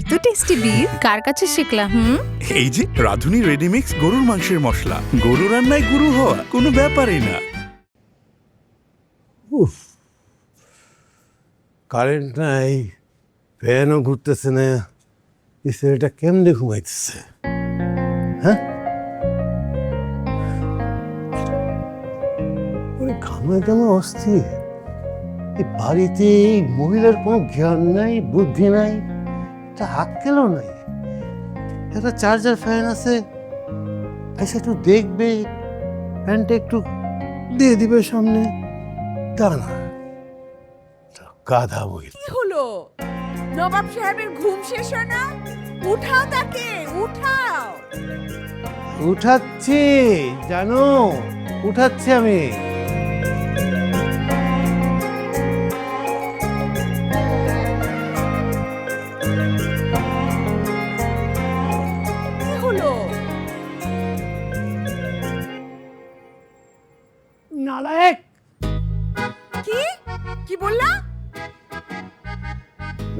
এত tasty beef কার কাছে শিখলা? এই যে রাধুনী রেডিমিক্স গরুর মাংসের মশলা, গরু রান্নায় গুরু হওয়া কোনো ব্যাপারই না। কারেন্ট নাই, ফ্যানও ঘুরতেছে না, এই ছেলেটা কেমনে ঘুমাইতেছে? হ্যাঁ, ঘামাইতে আমার অস্থির। এই বাড়িতে এই মহিলার কোনো জ্ঞান নাই, বুদ্ধি নাই, একটা হাত খেলো নাই। একটা চার্জার ফ্যান আছে, এসে একটু দেখবে, ফ্যানটা একটু দিয়ে দিবে সামনে, তা না, গাধা মহিলা। কি হলো? নবাব সাহেবের ঘুম শেষ হয় না? উঠাও তাকে, উঠাও। উঠাচ্ছি, জানো, উঠাচ্ছি আমি। কি হলো? নালায়েক! কি কি বললা?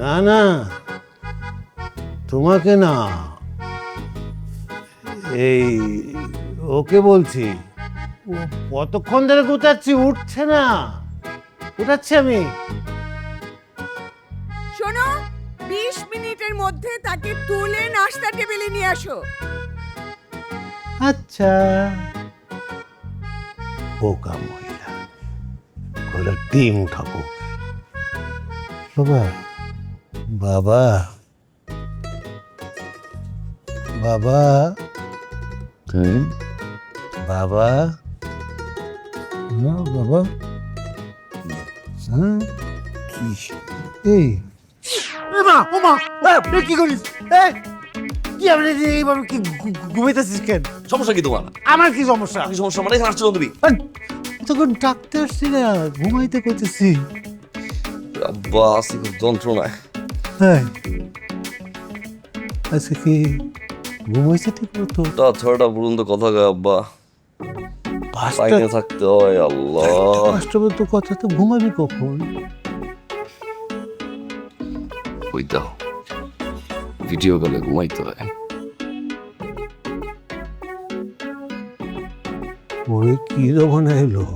না না, তোমাকে না, এই ওকে বলছি। ও কতক্ষণ ধরে গুতাচ্ছি, উঠছে না। উঠাচ্ছি আমি। শোনো, 20 মিনিটের মধ্যে তাকে তুলে নাস্তা টেবিলে নিয়ে আসো। আচ্ছা, বোকা মহিলা, ঘোড়ার ডিম উঠাবো। বাবা বাবা বাবা বাবা, হ্যাঁ বাবা, হ্যাঁ কি এই কি করিস? কি আপনি এইভাবে কি ঘুমাইতেছিস কেন? সমস্যা কি তোমার? আমার কি সমস্যা? কি সমস্যা মানে এখানে আসছো তুমি? তখন ডাক্তার আসছি না, ঘুমাইতে করতেছি। আব্বা আসি খুব যন্ত্রণায়। হ্যাঁ, আচ্ছা কি ঘুমাইছে ঠিক মতো? তা ছয়টা পর্যন্ত কথা কয় আব্বা, বাইরে থাকতে হয়। আল্লাহ, পাঁচটা পর্যন্ত কথা, তো ঘুমাবি কখন? ওই দাও ভিডিও কলে ঘুমাইতে হয়। ওরে কি রকম এলো,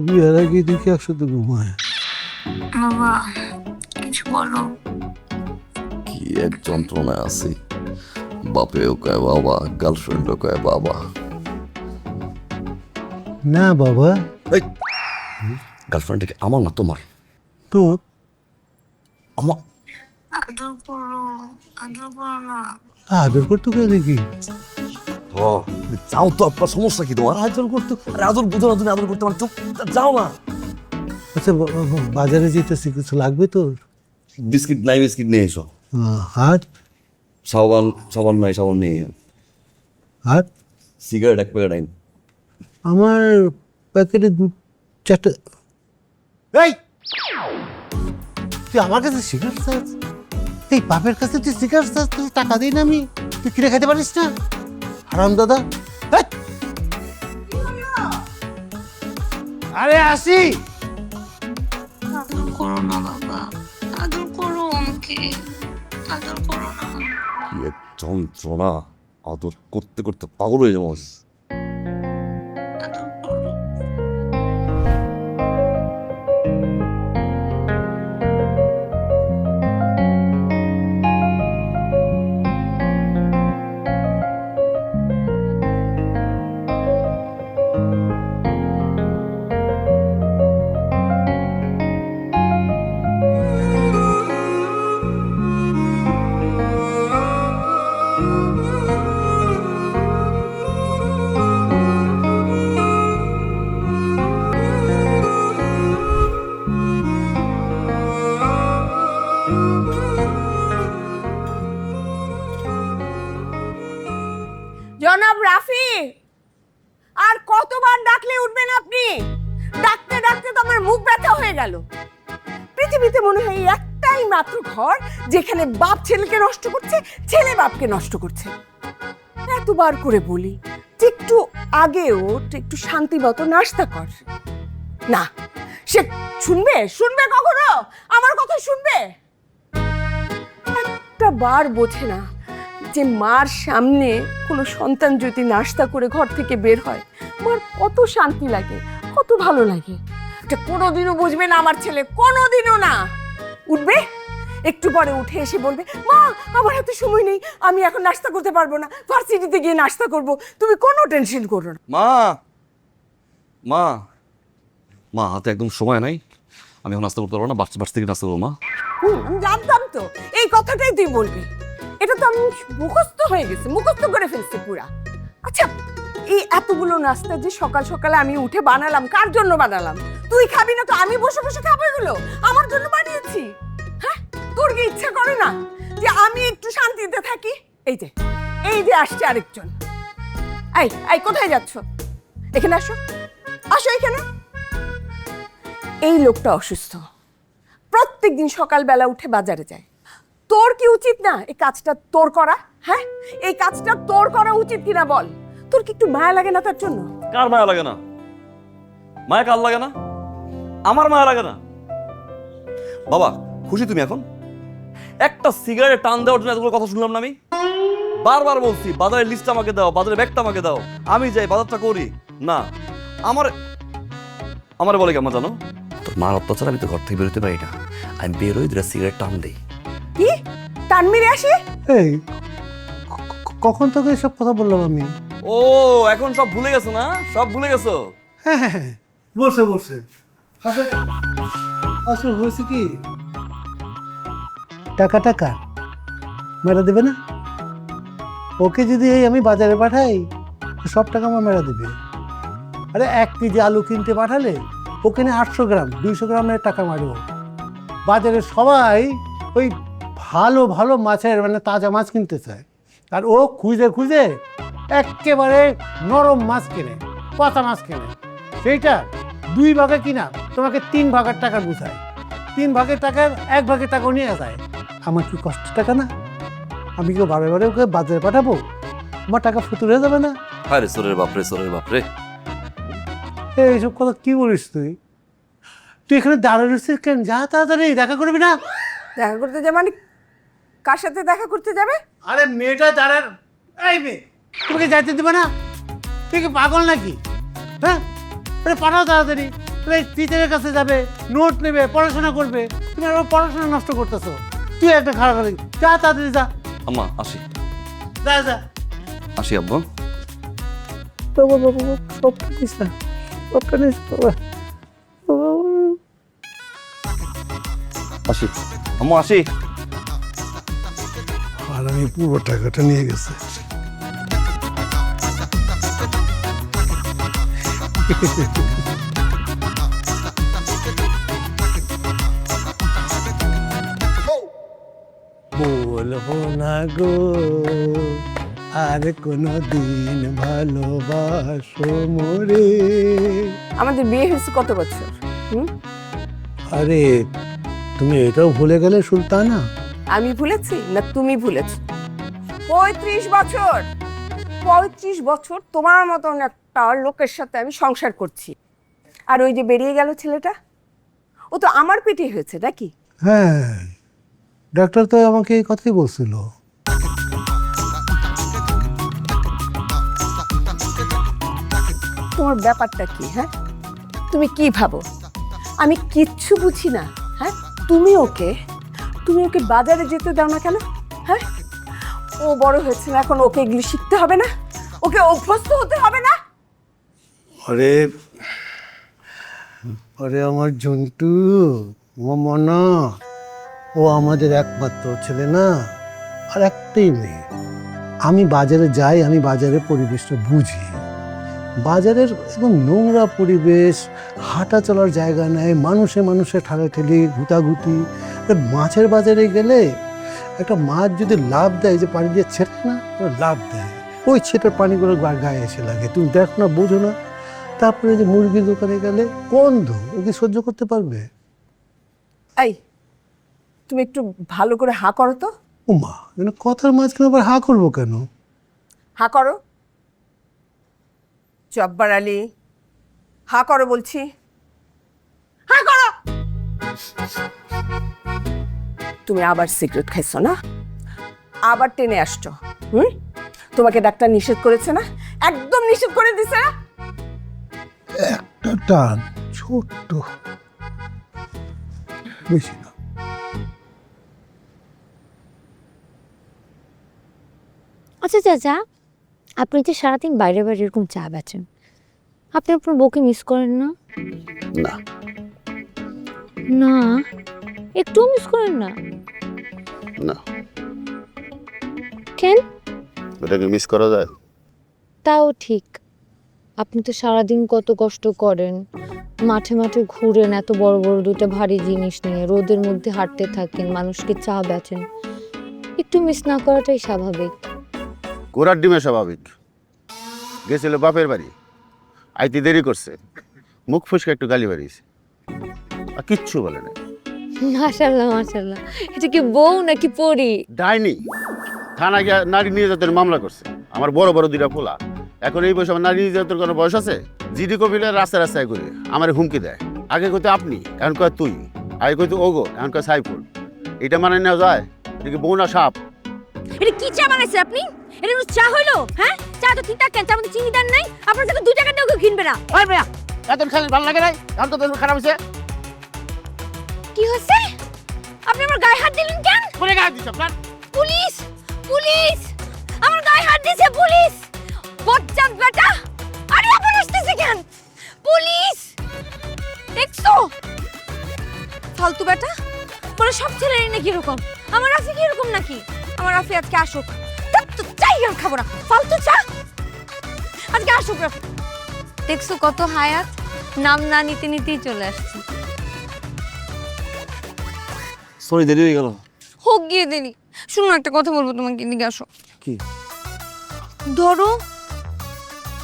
বিয়ার আগে দেখি একসাথে ঘুমায়। বাবা কিছু বলো। কি এক যন্ত্রণায় আছি, বাপেও কয় বাবা, গার্লফ্রেন্ডও কয় বাবা। না বাবা, গার্লফ্রেন্ড আমার না তোমার? তো আমার আদর করো, আদর করো না। আদর করতে গেলে দেখি ও যাও তো আব্বা, সমস্যা কি তোমার? আদর করতে। আরে আদর বুঝো না তুমি, আদর করতে মানে চুপ যাও না। আচ্ছা বাজারে যেতেছি, কিছু লাগবে তোর? বিস্কিট নাই, বিস্কিট নিয়ে এসো। হাট সাবান, সাবান নাই, সাবান নিয়ে এসো। হাট সিগারেট এক প্যাকেট আইন। আমার প্যাকেটে চারটে। এই তুই আমার কাছে সিগারেট চাস? এই বাপের কাছে তুই সিগারেট চাস? তুই টাকা দিই না আমি, তুই কিনে খেতে পারিস না? হারাম দাদা। আরে আসি। আদর করো না বাবা, আদর করো আমাকে, আদর করো না। কি এক যন্ত্রণা, আদর করতে করতে পাগল হয়ে যাবো। আদর করো। জনাব রাফি, আর কতবার ডাকলে উঠবেন আপনি? ডাকতে ডাকতে তো আমার মুখ ব্যথা হয়ে গেল। পৃথিবীতে মনে হয় এই একটাই মাত্র ঘর যেখানে বাপ ছেলেকে নষ্ট করছে, ছেলে বাপকে নষ্ট করছে। এতবার করে বলি যে একটু আগে ওঠ, একটু শান্তি মতো নাস্তা কর। না, সে শুনবে কখনো? আমার কথা শুনবে? একটা বার বোঝে না যে মার সামনে কোনো সন্তান যদি নাস্তা করে ঘর থেকে বের হয় মার কত শান্তি লাগে, কত ভালো লাগে। এটা কোনোদিনও বুঝবে না আমার ছেলে, কোনোদিনও না। উঠবে, একটু পরে উঠে এসে বলবে, মা আমার হাতে সময় নেই, আমি এখন নাস্তা করতে পারবো না, ভার্সিটিতে গিয়ে নাস্তা করব, তুমি কোনো টেনশন করো না। মা মা মা হাতে একদম সময় নাই, আমি এখন নাস্তা করতে পারবো না, বাচ্চা থেকে নাস্তা করবো। মা আমি জানতাম তো এই কথাটাই তুই বলবি, এটা তো আমি মুখস্থ হয়ে গেছে, মুখস্থ করে ফেলছি পুরা। আচ্ছা, এই এতগুলো নাস্তা যে সকাল সকালে আমি উঠে বানালাম, কার জন্য বানালাম? তুই খাবি না তো আমি বসে বসে খাবো? এগুলো আমার জন্য বানিয়েছি। হ্যাঁ, তোর কি ইচ্ছা করে না যে আমি একটু শান্তিতে থাকি? এই যে আসছে আরেকজন। এই কোথায় যাচ্ছ? এখানে আসো, আসো এখানে। এই লোকটা অসুস্থ, প্রত্যেকদিন সকালবেলা উঠে বাজারে যায়। তোর কি উচিত না এই কাজটা তোর করা? হ্যাঁ, এই কাজটা তোর করা উচিত কিনা বল? তোর কি একটু মায়া লাগে না তার জন্য? কার মায়া লাগে না? মায়া কার লাগে না? আমার মায়া লাগে না? বাবা খুশি তুমি এখন? একটা সিগারেট টান দেওয়ার জন্য এতগুলো কথা শুনলাম না আমি? বারবার বলছি বাজারের লিস্ট আমাকে দাও, বাজারের ব্যাগটা আমাকে দাও, আমি যাই বাজারটা করি না। আমার বলে কেমন জানো, তোর মার অত্যাচার আমি তো ঘর থেকে বেরোতে পারি না, আমি বেরোই দুটা সিগারেট টান দেই। কি টান মেরে আসি? এই কখন তোকে এসব কথা বললাম আমি? ও এখন সব ভুলে গেছো না? সব ভুলে গেছো? হ্যাঁ হ্যাঁ হ্যাঁ, বসে বসে আসলে হয়েছে কি, টাকা মেরা দেবে না? ওকে যদি আমি বাজারে পাঠাই সব টাকা আমার মেরা দেবে। আরে 1 কেজি আলু কিনতে পাঠালে ওখানে 800 গ্রাম 200 গ্রামের টাকা মারব। বাজারে সবাই ওই ভালো ভালো মাছের মানে তাজা মাছ কিনতে চায়, আর ও খুঁজে খুঁজে একেবারে নরম মাছ কেনে, পচা মাছ কেনে। সেইটা 2 ভাগে কিনা তোমাকে 3 ভাগের টাকা বুঝায়, 3 ভাগের টাকার 1 ভাগের টাকাও নিয়ে যায়। আমার কি কষ্ট টাকা না? আমি কেউ বারে বারে ওকে বাজারে পাঠাবো? আমার টাকা ফুতুরে যাবে না? আরে সোরের বাপরে, সোরের বাপরে, এইসব কথা কি বলিস তুই? তুই এখানে দাঁড়িয়ে রয়েছিস কেন? যা তাড়াতাড়ি, দেখা করবি না? দেখা করতে যাবে মানে কার সাথে দেখা করতে যাবে? আরে মেয়েটা দাঁড়ান, এই মেয়ে তোমাকে যাইতে দেবে না? তুই কি পাগল নাকি? হ্যাঁ, আরে পাঠাও তাড়াতাড়ি। টিচারের কাছে যাবে, নোট নেবে, পড়াশোনা করবে। তুমি আবার পড়াশোনা নষ্ট করতেছো। তুই একটা খারাপ করে যা, তাড়াতাড়ি যা। আম্মা আসি, যা যা। আসি আব্বু। বাবা বাবা সব কিছু না, সব জানিস বাবা। আসি আম্মু, আসি। আর আমি পুরো টাকাটা নিয়ে গেছে। বলবো না গো আর কোনো দিন ভালোবাসো মোরে। আমাদের বিয়ে হয়েছে কত বছর? আরে তুমি এটাও ভুলে গেলে সুলতানা? আমি ভুলেছি না তুমি ভুলেছ? 35 বছর, 35 বছর তোমার মতন একটা লোকের সাথে আমি সংসার করছি, আর ওই যে বেরিয়ে গেল ছেলেটা, ও তো আমার পেটে হয়েছে নাকি? হ্যাঁ, ডাক্তার তো আমাকে এই কথাই বলছিল। তোমার ব্যাপারটা কি? হ্যাঁ, তুমি কি ভাবো আমি কিচ্ছু বুঝি না? হ্যাঁ, তুমি ওকে বাজারে যেতে দাও না কেন? হ্যাঁ, ও বড় হয়েছে না, এখন ওকে এগুলি শিখতে হবে না? ওকে অভ্যস্ত হতে হবে না? আরে আরে আমার জন্টু, আমার মনা, ও আমাদের একমাত্র ছেলে না, আর একটাই মেয়ে। আমি বাজারে যাই, আমি বাজারের পরিবেশটা বুঝি। বাজারের একদম নোংরা পরিবেশ, হাঁটা চলার জায়গা নেই, মানুষে ঠেলাঠেলি, ঘুতাঘুতি। মাছের বাজারে গেলে একটা মাছ যদি লাভ দেয়, যে পানি দিয়ে ছেটে না, লাভ দেয়, ওই ছেটের পানিগুলো গায়ে এসে লাগে। তুমি দেখো না, বোঝো না? তারপরে যে মুরগির দোকানে গেলে গন্ধ, ও কি সহ্য করতে পারবে? এই তুমি একটু ভালো করে হা করো তো। ও মা, কথার মাঝখানে আবার হা করবো কেন? হা করো জব্বার আলী, হা করো বলছি, হা করো। তুমি আবার সিগারেট খাইছো না? আবার টেনে আসছো। তোমাকে ডাক্তার নিষেধ করেছে না? একদম নিষেধ করে দিছে না? একটা টান, ছোট্ট, বেশি না। আচ্ছা চাচা, আপনি যে সারাদিন বাইরে বাইরে এরকম চা বেচেন, আপনি আপনার বউকে মিস করেন না? না, না, একটুও মিস করেন না? না, কেন? ওটাকে মিস করা যায়? তাও ঠিক, আপনি তো সারাদিন কত কষ্ট করেন, মাঠে মাঠে ঘুরেন, এত বড় বড় দুটো ভারী জিনিস নিয়ে রোদের মধ্যে হাঁটতে থাকেন, মানুষকে চা বেচেন, একটু মিস না করাটাই স্বাভাবিক। গোড়ার ডিমে স্বাভাবিক। গেছিল বাপের বাড়ি, আইতে দেরি করছে, মুখ ফুসকে একটু গালি বাড়িয়েছে, আর কিচ্ছু বলে না। মাশাআল্লাহ মাশাআল্লাহ, এটা কি বউ নাকি পরি? ডাইনি থানা গিয়া নারী নির্যাতনের মামলা করছে। আমার বড় বড় দুইটা পোলা, এখন এই বয়সে আমার নারী নির্যাতনের কোনো বয়স আছে? জিডি কবিলে রাস্তায় রাস্তায় করে আমার হুমকি দেয়। আগে কইতো আপনি, এখন কয় তুই, আগে কইতো ওগো, এখন কয় সাইফুল। এটা মানে নেওয়া যায়? এটা কি বউ না সাপ? এটা কি চা বানাইছে আপনি? এটা কোনো চা হইলো? হ্যাঁ, চা তো ঠিক থাকে, চার মধ্যে চিনি দেন নাই, আপনার থেকে 2 টাকা দিয়েও কেউ কিনবে না। ওই মিয়া, এত খালি ভালো লাগে নাই? এখন তো তোর খারাপ হয়েছে। কি হচ্ছে? আপনি আমার গায়ে হাত দিলেন কেন? কোনে গায়ে দিছ আপনার? পুলিশ, পুলিশ, আমার গায়ে হাত দিয়েছে পুলিশ। বজ্জাত বেটা, আরে আপন আসতেছে কেন? পুলিশ, দেখছো? ফালতু বেটা, বলে সব ছেলেরই নাকি এরকম? আমার রাফি কি এরকম নাকি? আমার রাফি আজকে আসুক, তার তো চাই আর খাবো না, ফালতু চা। আজকে আসুক রাফি। দেখছো কত হায়াত, নাম না নিতে নিতেই চলে আসছি। সরি, দেরি হয়ে গেল। হোক গিয়ে দেরি। শুনো, একটা কথা বলবো তোমাকে, এদিকে আসো। কি? ধরো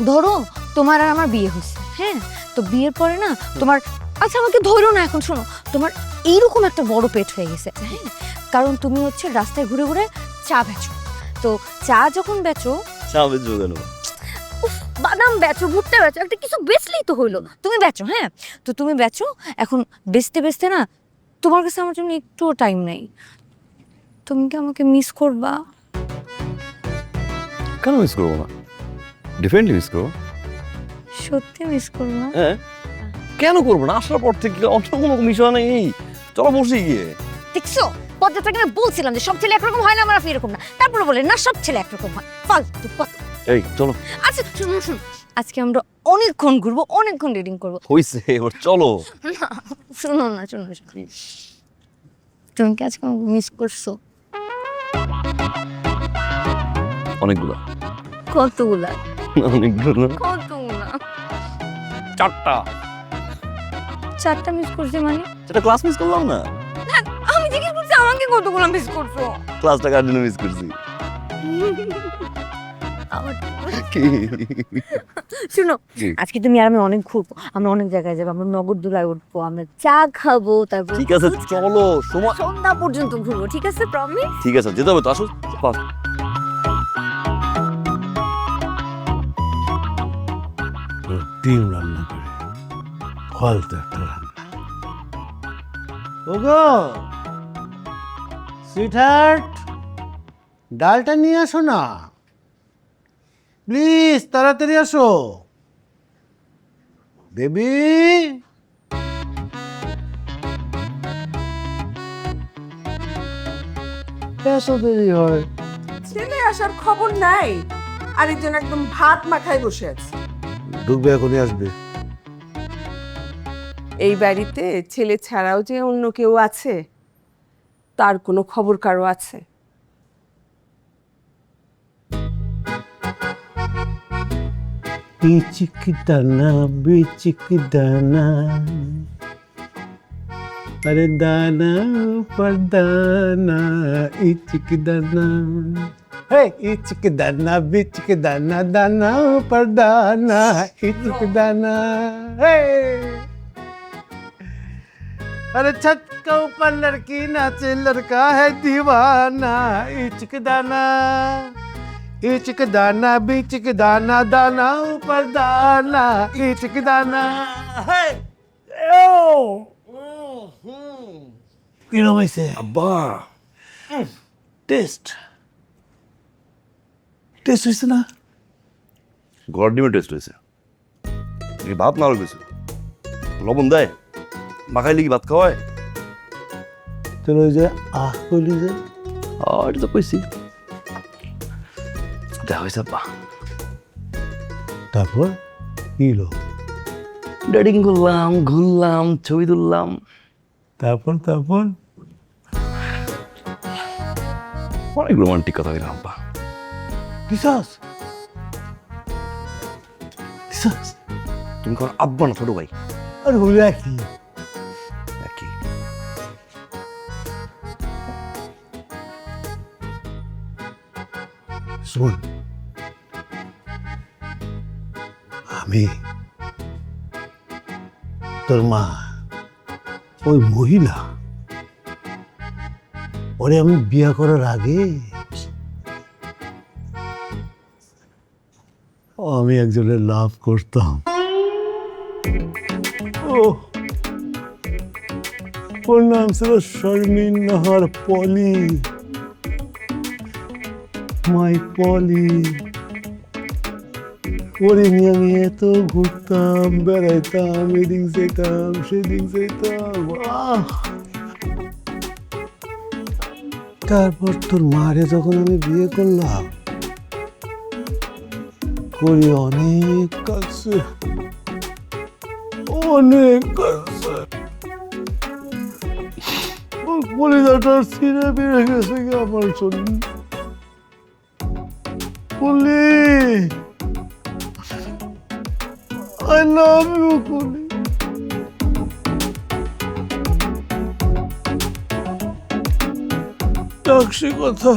ধরো তোমার আর আমার বিয়ে হয়েছে, হ্যাঁ, তো বিয়ের পরে না তোমার, আচ্ছা আমাকে ধরো না, এখন শোনো, তোমার এইরকম একটা বড় পেট হয়ে গেছে, হ্যাঁ, কারণ তুমি হচ্ছে রাস্তায় ঘুরে ঘুরে চা বেচো। তো চা যখন বেচো, চা বেচবো কেন? উফ, বাদাম বেচো, ভুট্টা বেচো, একটা কিছু বেচলেই তো হইলো। তুমি বেচো, হ্যাঁ, তো তুমি বেচো, এখন বেচতে বেচতে না তোমার কাছে আমার জন্য একটুও টাইম নেই। তুমি কি আমাকে মিস করবা? কেন মিস করবো না? ডিফারেন্টলি মিস করবো। সত্যি মিস করবা? হ্যাঁ, কেন করবো না? আসার পর থেকে অন্য কোনো বিষয় নেই। চলো বসে গিয়ে। দেখছো, পদ্মাটাকে আমি বলছিলাম যে সব ছেলে একরকম হয় না, আমার এরকম না, তারপরে বলে না সব ছেলে একরকম হয়, ফালতু কথা। এই চলো। আচ্ছা শুনো শুনো, আজকে আমরা অনেকক্ষণ ঘুরবো, অনেকক্ষণ রিডিং করবো। হইছে, এবার চলো। না, শোনো না, শোনো শোনো, তুমি কি আজকে মিস করছো? অনেকগুলো। কতগুলা? অনেকগুলো। কতগুলা? 4টা মিস করছে মানে? সেটা ক্লাস মিস করলাম না। আমি জিজ্ঞেস করছি আমাকে কতগুলা মিস করছো? ক্লাসটা কার জন্য মিস করছি? কি? শুনো, কি? আজকে তুমি আর আমি অনেক ঘুরবো, আমরা অনেক জায়গায় যাবো, আমরা নগরদোলায় উঠবো, আমরা চা খাবো, তারপর ঠিক আছে চলো, সময় সন্ধ্যা পর্যন্ত ঘুরবো, ঠিক আছে? প্রমিস? ঠিক আছে, যেতে হবে তো, আসো। ডিম রান্না করে, ফালতু একটা রান্না। ওগো সুইটহার্ট, ডালটা নিয়ে আসো না প্লিজ, তাড়াতাড়ি আসো বেবি। এসো দেরি হয়। ছেলে আসার খবর নাই, আরেকজন একদম ভাত মাখায় বসে আছে। ঢুকবে, এখনই আসবে। এই বাড়িতে ছেলে ছাড়াও যে অন্য কেউ আছে, তার কোনো খবর কারো আছে? বিচিক দানা, বিচিক দানা, अरे दाना पर दाना, इचिक दाना, हे इचिक दाना, बिचिक दाना, दाना पर दाना, इचिक दाना, हे। अरे छत के ऊपर लड़की नाचे, लड़का है दीवाना, इचिक दाना, इचिक दाना, बिचिक दाना, दाना ऊपर दाना, इचिक दाना, हे। ओ কিরম হয়েছে আব্বা, টেস্ট? টেস্ট হয়েছে না? ঘর ডিমের টেস্ট হয়েছে। এই ভাত না গেছে, লবণ দেয়, মাখাইলে কি ভাত খাওয়ায়? তোর ওই যে কইলি যে এটা তো কইছি। দেখা হয়েছে আব্বা। তারপর কি হলো? ডেটিং করলাম, ঘুরলাম, ছবি তুললাম। তারপর অনেক রোমান্টিক কথা বললাম আব্বা। দিশাস তুমি কোন আব্বা না ছোট ভাই? আর হলো কি? একই। শোন, আমি তোর মা ওই মহিলা ওরে আমি বিয়ে করার আগে আমি একজনের লাভ করতাম। ওর নাম ছিল শর্মিন নাহার পলি, মাই পলি। ওরে নিয়ে আমি এত ঘুরতাম, বেড়াইতাম, এদিক যেতাম সেদিক যেতাম। তারপর তোর মারে যখন আমি বিয়ে করলাম, করি অনেক কাছে, অনেক কাছে। ওর কলিজাটা ছিঁড়ে বেড়ে গেছে আমার জন্য। বলি I love you, Kuli. টাকসি কথা।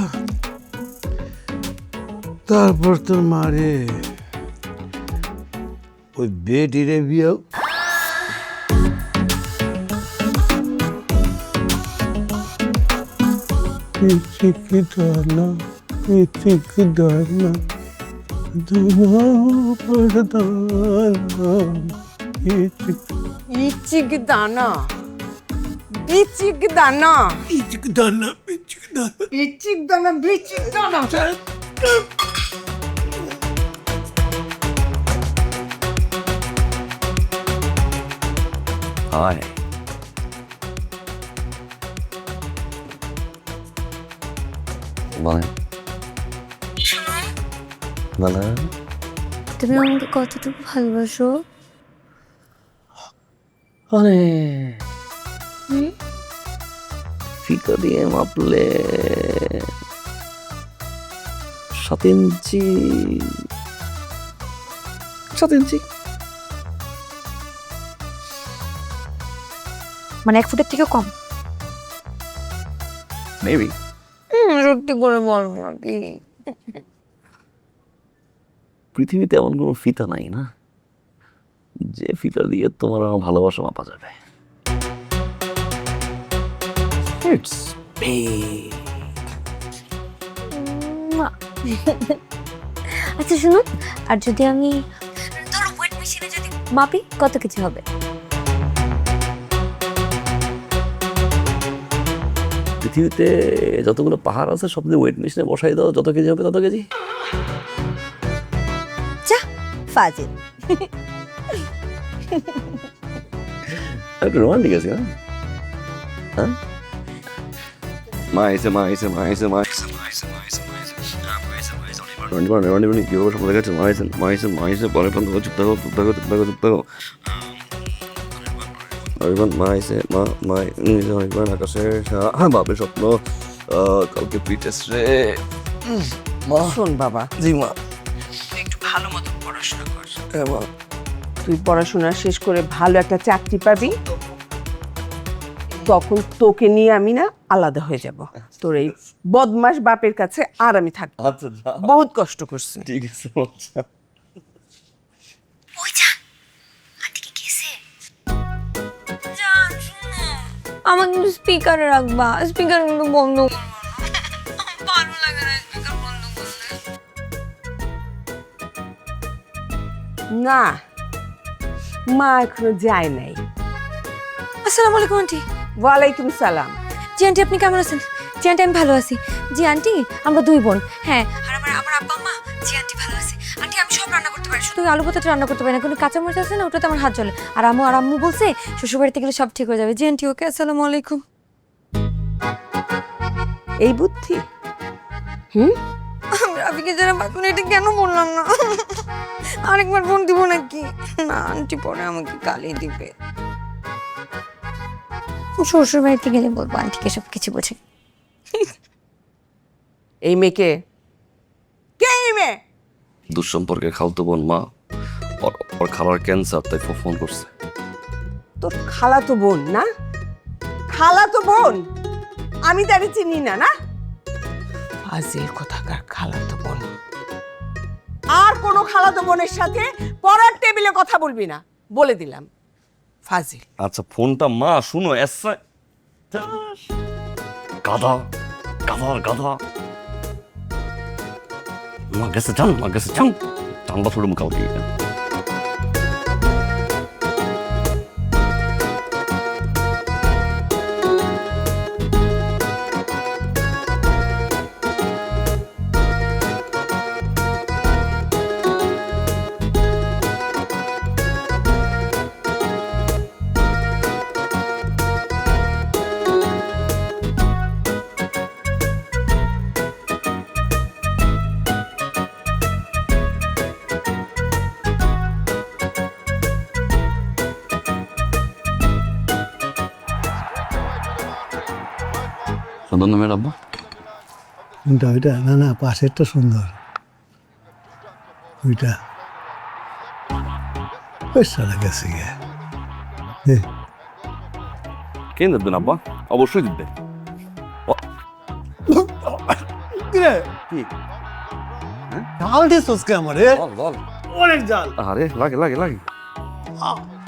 তারপর তোর মারে ওই বেটিরে বিয়ে ডানা ইচিক দানা, বিচিক দানা, ইচিক দানা, বিচিক দানা। হায়, বলেন বলেন। তুমি আমাকে কতটুকু ভালোবাসো? আরে ফিতা দিয়ে মাপলে 7 ইঞ্চি, 7 ইঞ্চি। মানে 1 ফুটের থেকেও কম? মেবি। সত্যি করে বলো না প্লিজ। পৃথিবীতে এমন কোনো ফিতা নাই না যে ফিতা দিয়ে তোমার আমার ভালোবাসা মাপা যাবে। It's big. আচ্ছা শুনুন, আর যদি আমি ধরো ওয়েট মেশিনে যদি মাপি কত কিছু হবে? পৃথিবীতে যতগুলো পাহাড় আছে সব দিয়ে ওয়েট মেশিনে বসাই দাও, যত কেজি হবে তত কেজি। যা ফাজিল। একটু রোমান্টিক আছে না? হ্যাঁ, মা এসে কি অবশ্য বলে গেছে। মা এসে পরে চুপ থাকো। আকাশে বাপের স্বপ্ন, কালকে প্রিটেস্ট রে। মা শোন বাবা, জি মা। একটু ভালো মতো পড়াশোনা কর। হ্যাঁ মা। তুই পড়াশোনা শেষ করে ভালো একটা চাকরি পাবি, তখন তোকে নিয়ে আমি না আলাদা হয়ে যাব। তোর এই বদমাস বাপের কাছে আর আমি থাকবো। আচ্ছা বহুত কষ্ট করছি। ঠিক আছে। ওই যা আন্টি কি গেছে? জান শুনো, আমাকে কিন্তু স্পিকারে রাখবা, স্পিকার কিন্তু বন্ধ করবা না। আমার ভালো লাগে না স্পিকার বন্ধ করলে। না, মা এখনো যায় নাই। আসসালামু আলাইকুম আন্টি। ওয়ালাইকুম সালাম। জি আন্টি, আপনি কেমন আছেন? জি আন্টি, আমি ভালো আছি। জি আন্টি, আমরা 2 বোন। হ্যাঁ, আর আমার আব্বা আম্মা জি আন্টি ভালো আছে। আন্টি আমি সব রান্না করতে পারি, শুধু আলু ভাতটা রান্না করতে পারি না, কোনো কাঁচামরিচ আছে না ওটাতে আমার হাত জ্বলে। আর আম্মু বলছে শ্বশুর বাড়িতে গেলে সব ঠিক হয়ে যাবে। জি আন্টি ওকে, আসসালামু আলাইকুম। এই বুদ্ধি? আমি রাফিকে যারা বাঁকুন এটা কেন বললাম না? আরেকবার ফোন দিব নাকি? না আন্টি পরে আমাকে গালি দিবে। শ্বশুর বাড়িতে গেলে বলবো আন্টিকে সব কিছু বোঝে। এই মেয়েকে কে? এই মেয়ে দুঃসম্পর্কে খালতো বোন মা, ওর খালার ক্যান্সার, তাই ফোন করছে। তোর খালাতো বোন না? খালাতো বোন? আমি তারে চিনি না। না ফাজিল কোথাকার খালাতো বোন। আর কোনো খালাতো বোনের সাথে পড়ার টেবিলে কথা বলবি না, বলে দিলাম। ফাজিল। আচ্ছা ফোনটা মা শুনো, গাধা গাধা গাধা। মা গেছে চান বাথরুম মুখাউটি। সুন্দর নামের আব্বা? ওইটা না পাশেরটা সুন্দর। ওইটা বেশ সারা গেছে গিয়ে। কেন দেবেন আব্বা? অবশ্যই দিবে। কি ঝাল দিস কে আমারে? বল অনেক জাল। আরে লাগে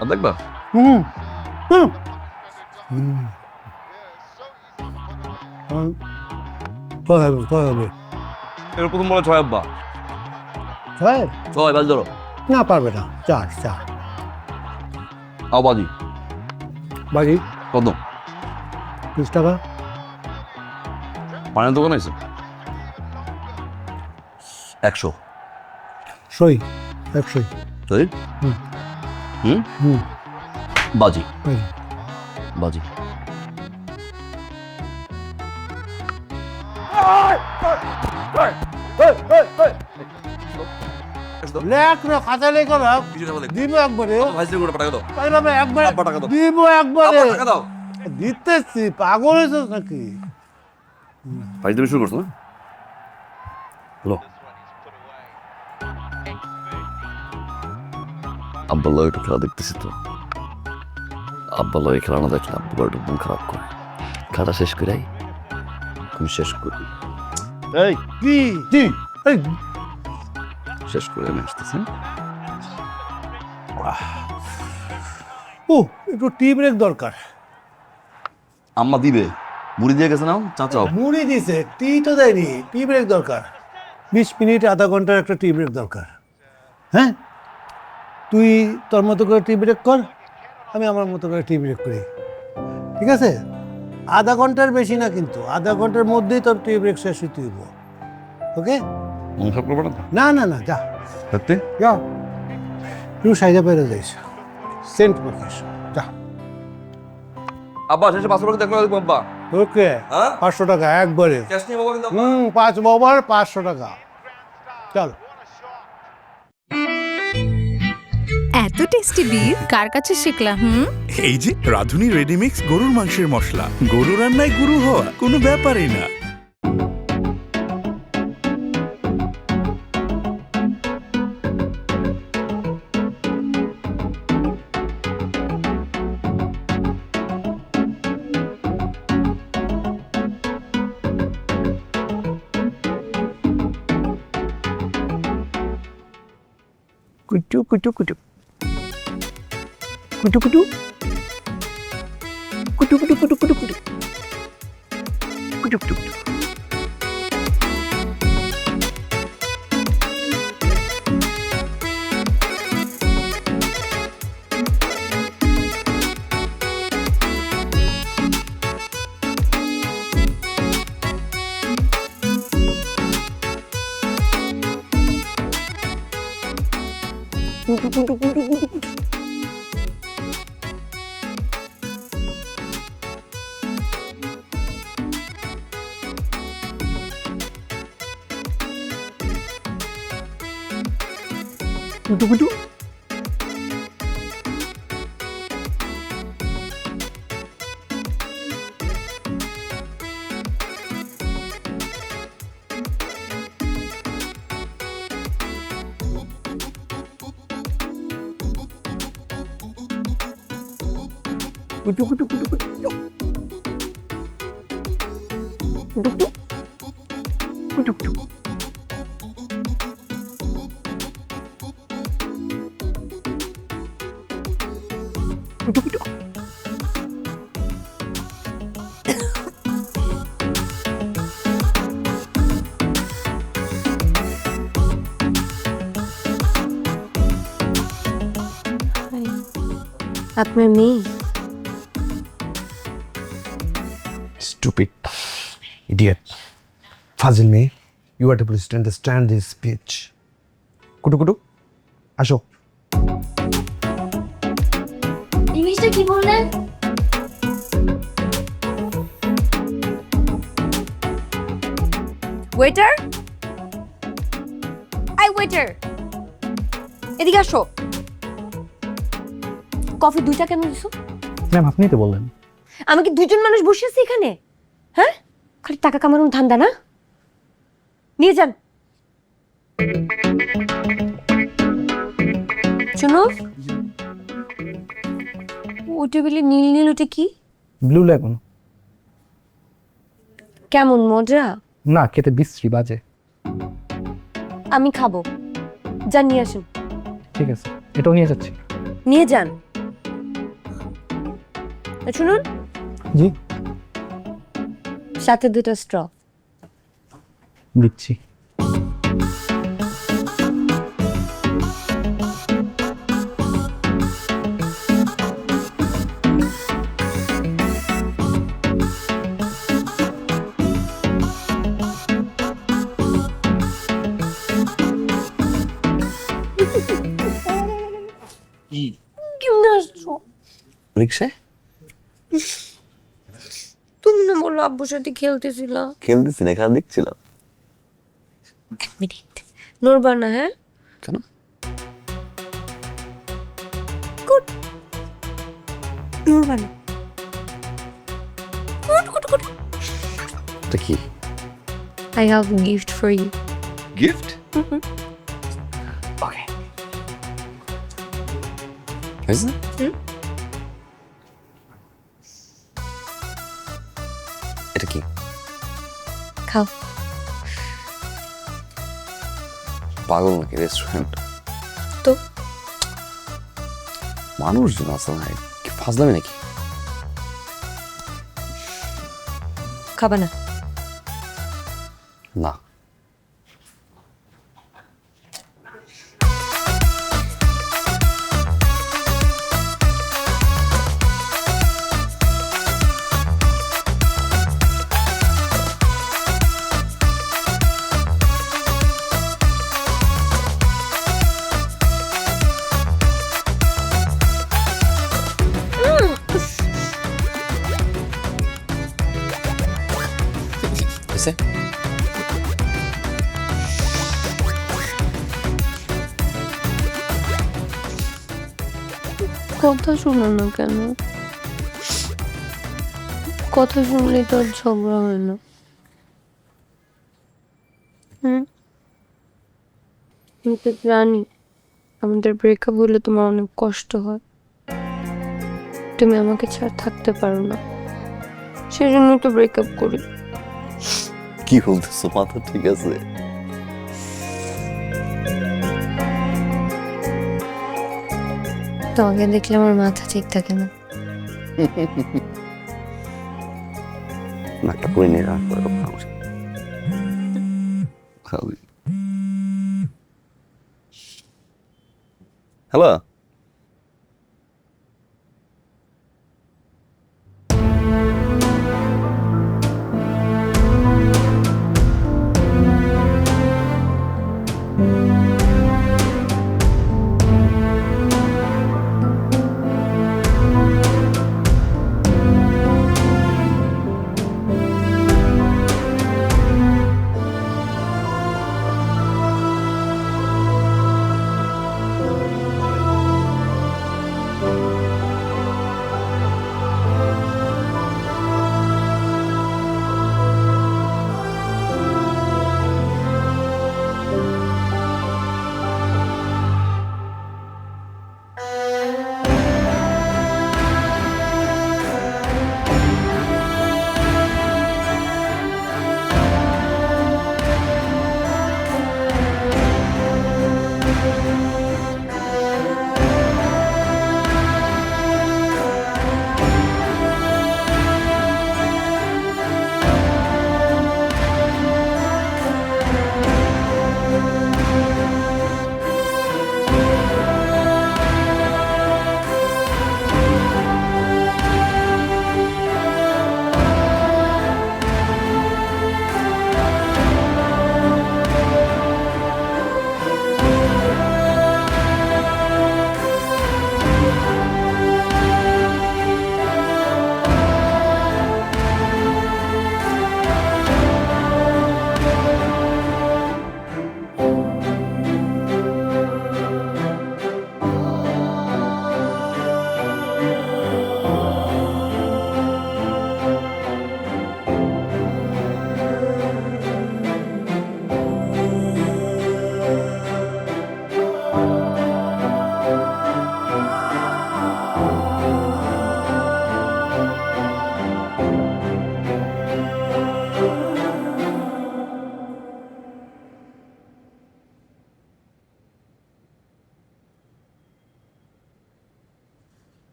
আর দেখবা এর প্রথম বলে 6 আব্বা। 6 বাজ ধরো। না পারবে না, 4 আবাজি বাজি কত? 20 টাকা। পানের দোকান আছে 100। সই 100। সই। বাজি বাজি। লেখ না খাতা লেখো না, দিব একবারে। দিব একবারে দিতেছি। পাগল হয়েছিস নাকি? ভাই তুমি শুরু করছো না? হ্যালো আব্বাল্লাহ একটু খেলা দেখতেছি তো। আব্বাল্লাহ এই খেলা না দেখলে আব্বা একটু মন খারাপ করে। খেলাটা শেষ করাই তুমি শেষ করি। এই কি কি এই শেষ করে আমি আসতেছি। ও একটু টি ব্রেক দরকার। আম্মা দিবে, বুড়ি দিয়ে গেছে না চাচাও। মুড়ি দিছে, টি তো দেয়নি। টি ব্রেক দরকার, 20 মিনিট আধা ঘন্টার একটা টি ব্রেক দরকার। হ্যাঁ তুই তোর মতো করে টি ব্রেক কর, আমি আমার মতো করে টি ব্রেক করি, ঠিক আছে? আধা ঘন্টার বেশি না, কিন্তু আধা ঘন্টার মধ্যেই তোর টি ব্রেক শেষ হইতে হইব। ওকে? মন খারাপ করবে না তো? না যা সত্যি? যা তুই সাইজা পেরে যাইস, সেন্ট মাখিস, যা। আব্বা শেষে 500 টাকা দেখলো আব্বা। ওকে হ্যাঁ? 500 টাকা একবারে। ক্যাশ নিয়ে বাবা কিন্তু 5 ওভার 500 টাকা। চল। এত টেস্টি বিফ কার কাছে শিখলা? এই যে রাঁধুনি রেডিমিক্স গরুর মাংসের মশলা, গরু রান্নায় গুরু হওয়া কোনো ব্যাপারই না। কুটু কুটু কুটু কুটু কুটু কুটু কুটু কুটু কুটু কুটু কুটু কুটু কুটু। আপনার মেয়ে? Stupid idiot. Fazil me, you are able to understand this speech. Kutu kutu, আসো। ইংলিশটা কি বললেন? ওয়েটার, ওয়েটার, এদিকে আসো। কফি 2টা কেন দিছো? ম্যাম আপনি তো বললেন। আমি কি দুজন মানুষ বসে আছি এখানে? হ্যাঁ, খালি টাকা কামানোর ধান্দা না? নিয়ে যান। শোনো, ওই টেবিলে নীল নীল ওটা কি? Blue lagoon. কেমন মজা? না, খেতে বিশ্রী বাজে। আমি খাবো, যান নিয়ে আসুন। ঠিক আছে, এটাও নিয়ে যাচ্ছি। নিয়ে যান। শুনুন, জি সাথে 2টা স্ট্র। দিচ্ছি। কেমন আসছো? রিক্সায় তুমি না বলো আব্বুর সাথে খেলতেছিল? খেলতেছি না, খেলা দেখছিলাম। মিনিট নড়বা না, হ্যাঁ? কেন? গুড, নড়বা না। গুড। এটা কি? I have a gift for you. Gift? Okay. হয়েছে? এটা কি? খাও। পাগল নাকি রেস্টুরেন্ট? তো মানুষজন আছে না, কি ফাজলামি নাকি? খাবা না? না। হয়েছে? কথা শোনো না কেন? কথা শুনলেই তো আর ঝগড়া হয় না। আমি তো জানি আমাদের ব্রেকআপ হলে তোমার অনেক কষ্ট হয়, তুমি আমাকে ছাড়া থাকতে পারো না, সেজন্যই তো ব্রেকআপ করি। কি বলতেছো? মাথা ঠিক আছে? তোমাকে দেখলে আমার মাথা ঠিক থাকে না। নাকটা করে নিয়ে রাখ করে হ্যালো,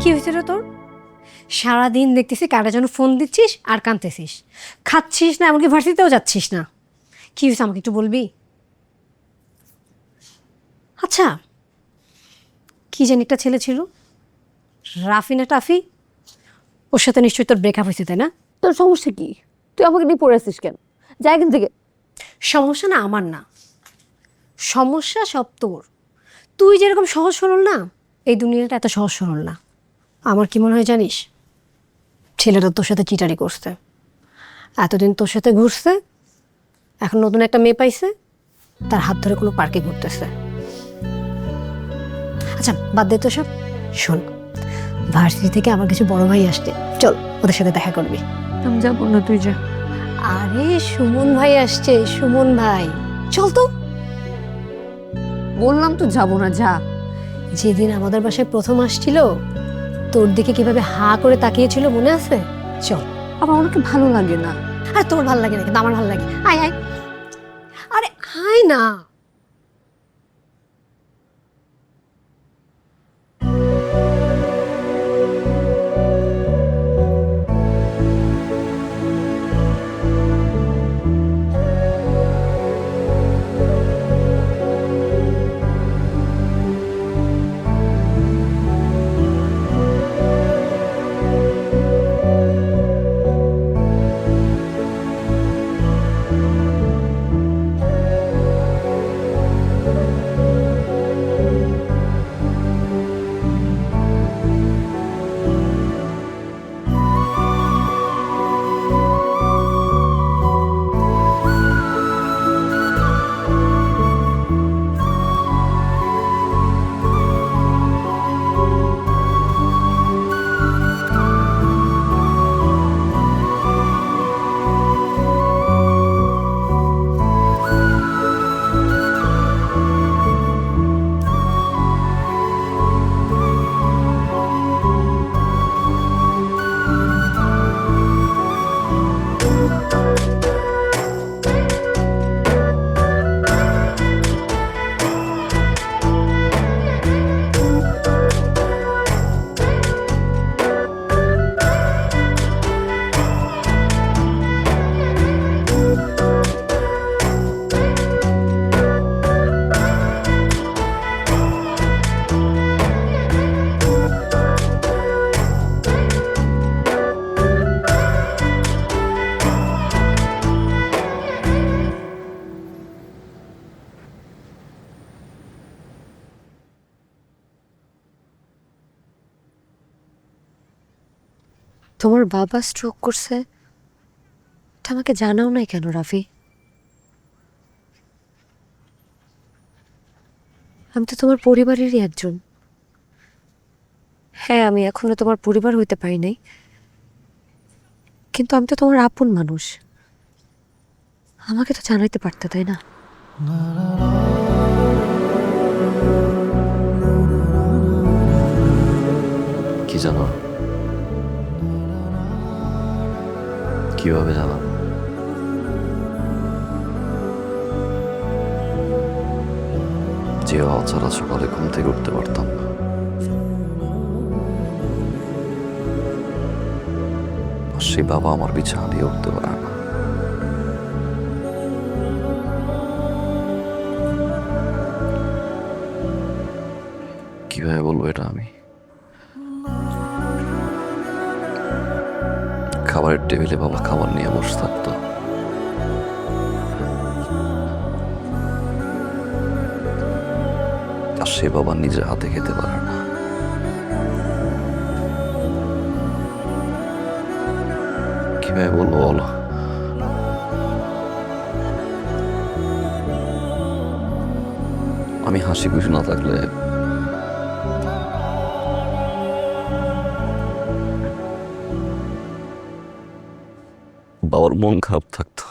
কি হয়েছে রে তোর? সারাদিন দেখতেছি কারা যেন ফোন দিচ্ছিস আর কাঁদতেছিস, খাচ্ছিস না, এমনকি ভার্সিটিতেও যাচ্ছিস না। কি হয়েছে আমাকে একটু বলবি? আচ্ছা, কি জানি একটা ছেলে ছিল, রাফি না টাফি, ওর সাথে নিশ্চয়ই তোর ব্রেকআপ হয়েছে, তাই না? তোর সমস্যা কি? তুই আমাকে নিয়ে পড়ে আসিস কেন? যাই এখান থেকে। সমস্যা না আমার না, সমস্যা সব তোর। তুই যেরকম সহজ সরল না, এই দুনিয়াটা এত সহজ সরল না। আমার কি মনে হয় জানিস, ছেলেটা তোর সাথে চিটারি করছে, এতদিন তোর সাথে ঘুরছে, এখন নতুন একটা মেয়ে পাইছে, তার হাত ধরে কোনো পার্কে ঘুরতেছে। আচ্ছা বাদ দে তো সব, শোন, ভার্সিটি থেকে আমার কিছু বড় ভাই আসছে, চল ওদের সাথে দেখা করবি। আমি যাবো না, তুই যা। আরে সুমন ভাই আসছে, সুমন ভাই, চল তো। বললাম তো যাবো না, যা। যেদিন আমাদের বাসায় প্রথম আসছিল, তোর দিকে কিভাবে হা করে তাকিয়েছিল মনে আছে? চল। আমার ওনাকে ভালো লাগে না। আর তোর ভালো লাগে না, কিন্তু আমার ভালো লাগে। আয় আয়, আরে আয় না। তোমার বাবা স্ট্রোক করছে, এটা আমাকে জানাও নাই কেন রাফি? আমি তো তোমার পরিবারেরই একজন। হ্যাঁ, আমি এখনো তোমার পরিবার হইতে পারি নাই, কিন্তু আমি তো তোমার আপন মানুষ। আমাকে তো জানাইতে পারতে, তাই না? কি জানো? কিভাবে জানা? যে অছাড়া সকালে ঘুম থেকে উঠতে পারতাম না, সেই বাবা আমার বিছানা দিয়ে উঠতে পারে না। কিভাবে বলবো এটা আমি? খাবারের টেবিলে বাবা খাবার নিয়ে বসে থাকতো, আর সে বাবা নিজের হাতে খেতে পারে না। কিভাবে বলবো বলো? আমি হাসি খুশি না থাকলে বাবার মন খারাপ থাকতো।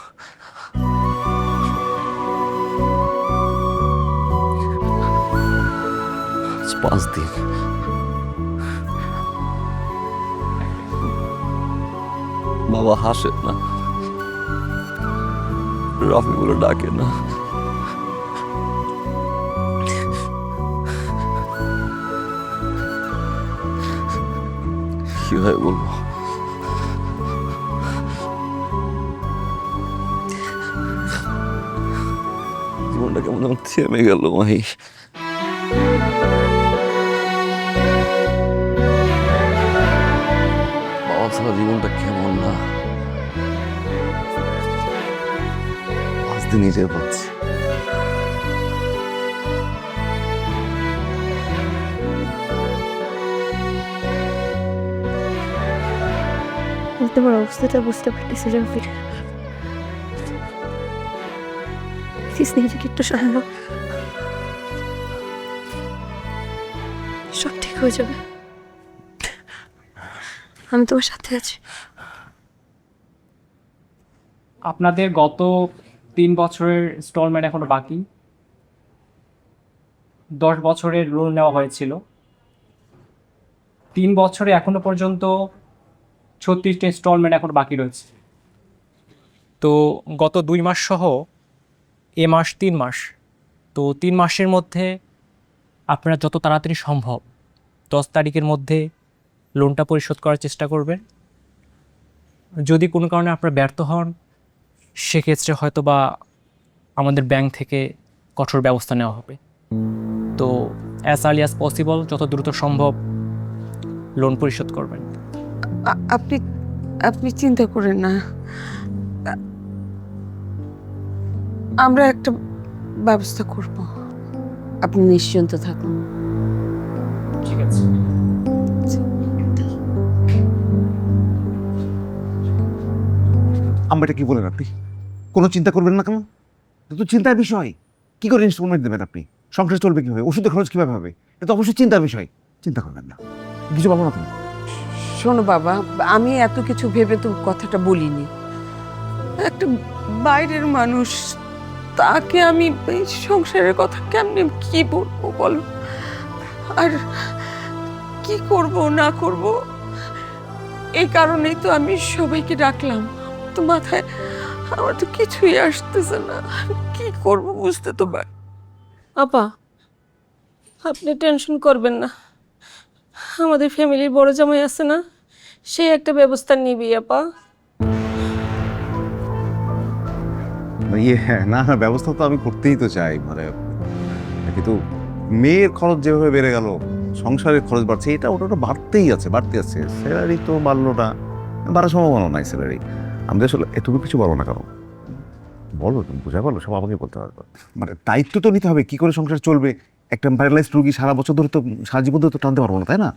5 দিন বাবা হাসে না, রাফি বলে ডাকে না। কিভাবে বলবো? জীবনটা কেমন যেন থেমে গেল মাহি। বাবা ছাড়া জীবনটা কেমন না, আজ দিন নিজের পাচ্ছি। তোমার অবস্থাটা বুঝতে পারতেছি রাফির। প্লিজ নিজেকে একটু সামলাও, সব ঠিক হয়ে যাবে। আমি তোমার সাথে আছি। আপনাদের গত 3 বছরের ইনস্টলমেন্ট এখনো বাকি। 10 বছরের লোন নেওয়া হয়েছিল। 3 বছরে এখনো পর্যন্ত 36টা ইনস্টলমেন্ট এখনো বাকি রয়েছে। তো গত 2 মাস সহ এ মাস 3 মাস, তো 3 মাসের মধ্যে আপনারা যত তাড়াতাড়ি সম্ভব 10 তারিখের মধ্যে লোনটা পরিশোধ করার চেষ্টা করবেন। যদি কোনো কারণে আপনারা ব্যর্থ হন, সেক্ষেত্রে হয়তো বা আমাদের ব্যাংক থেকে কঠোর ব্যবস্থা নেওয়া হবে। তো অ্যাজ আর্লি অ্যাজ পসিবল, যত দ্রুত সম্ভব লোন পরিশোধ করবেন। আপনি আপনি চিন্তা করেন না, আমরা একটা ব্যবস্থা করব। আপনি নিশ্চিন্ত থাকুন। ঠিক আছে। এটা কি বলেন আপনি? কোনো চিন্তা করবেন না কেন? এটা তো চিন্তার বিষয়। কি করে ইনস্টলমেন্ট দেবেন আপনি? সংসার চলবে কিভাবে? ওষুধের খরচ কিভাবে হবে? এটা তো অবশ্যই চিন্তার বিষয়। চিন্তা করবেন না, কিছু পাবো না তুমি। শোনো বাবা, আমি এত কিছু ভেবে তো কথাটা বলিনি। একটা বাইরের মানুষ, তাকে আমি এই সংসারের কথা কেমনে কি বলবো বলো? আর কি করব না করব, এই কারণেই তো আমি সবাইকে ডাকলাম। তো মাথায় আমার তো কিছুই আসতেছে না, কি করব বুঝতে তো পারি। আপা, আপনি টেনশন করবেন না, আমাদের ফ্যামিলির বড় জামাই আছে না, সে একটা ব্যবস্থা নিবি আপা। হ্যাঁ, না না, ব্যবস্থা তো আমি করতেই তো চাই, কিন্তু মেয়ের খরচ যেভাবে বেড়ে গেল, সংসারের খরচ বাড়ছে, এটা ওটা বাড়তেই আছে। স্যালারি তো বাড়লো না, বাড়ার সম্ভাবনা নাই স্যালারি। আমি আসলে তুমি কিছু বলো না, কারণ বলো, তুমি বুঝা বলো, সব আমাকে বলতে পারবো। দায়িত্ব তো নিতে হবে, কি করে সংসার চলবে। একটা প্যারালাইজড রুগী সারা বছর ধরে তো, সারা জীবন ধরে তো টানতে পারবো না, তাই না?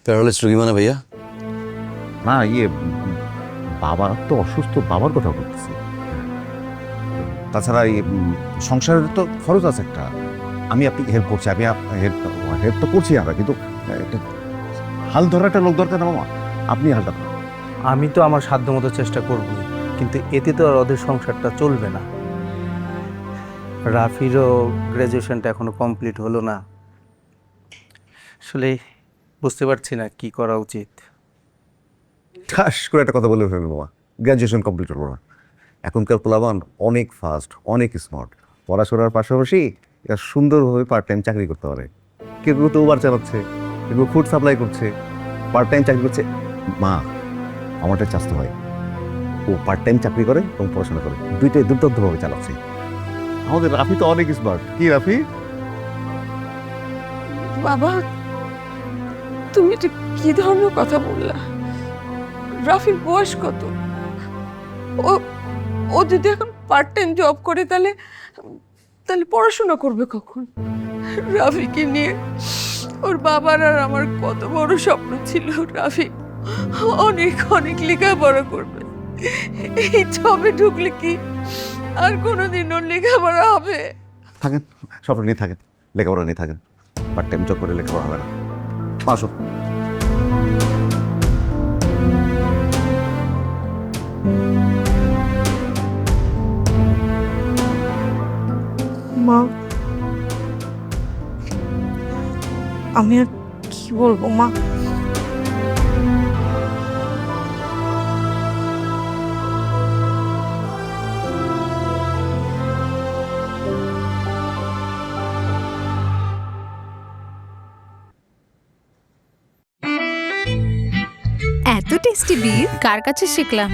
প্যারালাইজড রোগী মানে ভাইয়া? না, বাবা তো অসুস্থ, বাবার কথা বলতেছি। তাছাড়া সংসারের তো খরচ আছে একটা। আমি আপনি হেল্প করছি, আমি হেল্প তো করছি আমরা, কিন্তু হাল ধরা একটা লোক দরকার না মামা, আপনি হালটা ধরেন। আমি তো আমার সাধ্যমতো চেষ্টা করব, কিন্তু এতে তো আর ওদের সংসারটা চলবে না। রাফিরও গ্র্যাজুয়েশনটা এখনো কমপ্লিট হলো না। আসলে বুঝতে পারছি না কি করা উচিত। ঠাস করে একটা কথা বলে ফেলবো মামা, গ্র্যাজুয়েশন কমপ্লিট হলো না। এখনকার পোলাবান অনেক ফাস্ট, অনেক স্মার্ট। পড়াশোনার পাশাপাশি এরা সুন্দরভাবে পার্ট টাইম চাকরি করতে পারে। কেউ তো উবার চালাচ্ছে, কেউ ফুড সাপ্লাই করছে, পার্ট টাইম চাকরি করছে। মা, আমারটা চাস্ত হয়, ও পার্ট টাইম চাকরি করে এবং পড়াশোনা করে, দুইটাই দুর্দান্তভাবে চালাচ্ছে। আমাদের রাফি তো অনেক স্মার্ট। কি রাফি? বাবা, তুমি এটা কি ধরনের কথা বললা? রাফির বয়স কত? ও ও যদি এখন পার্ট টাইম জব করে, তাহলে পড়াশোনা করবে কখন? রাফিকে নিয়ে ওর বাবার আর আমার কত বড় স্বপ্ন ছিল। রাফি অনেক অনেক লেখাপড়া করবে, এই জবে ঢুকলে কি আর কোনোদিন ওর লেখাপড়া হবে? থাকেন, স্বপ্ন নিয়ে থাকেন, লেখাপড়া নিয়ে থাকেন। পার্ট টাইম জব করে লেখাপড়া হবে না। আসো। মা, আমি আর কি বলবো মা? এত টেস্টি বিফ কার কাছে শিখলা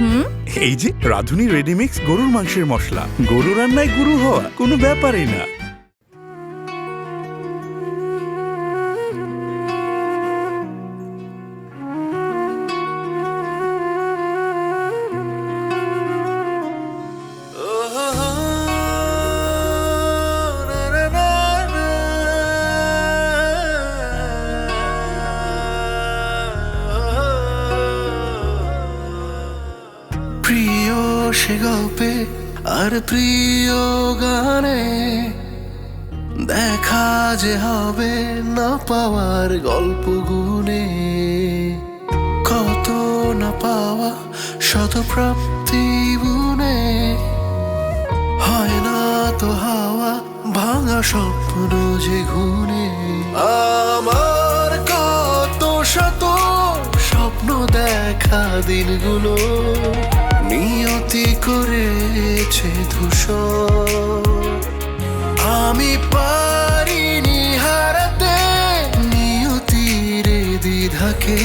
এই যে রাঁধুনি রেডিমিক্স গরুর মাংসের মশলা, গরু রান্নায় গুরু হওয়া কোনো ব্যাপারই না। প্রিয় সে গল্পে আর প্রিয় গানে দেখা যে হবে না পাওয়ার গল্প গুনে, কত না পাওয়া শত প্রাপ্তি বুনে, হয় না তো হাওয়া ভাঙা স্বপ্ন যে ঘুনে। আমার কত শত স্বপ্ন দেখা দিনগুলো নিয়তি করেছে ধূসর, আমি পারিনি হারাতে নিয়তির দ্বিধাকে,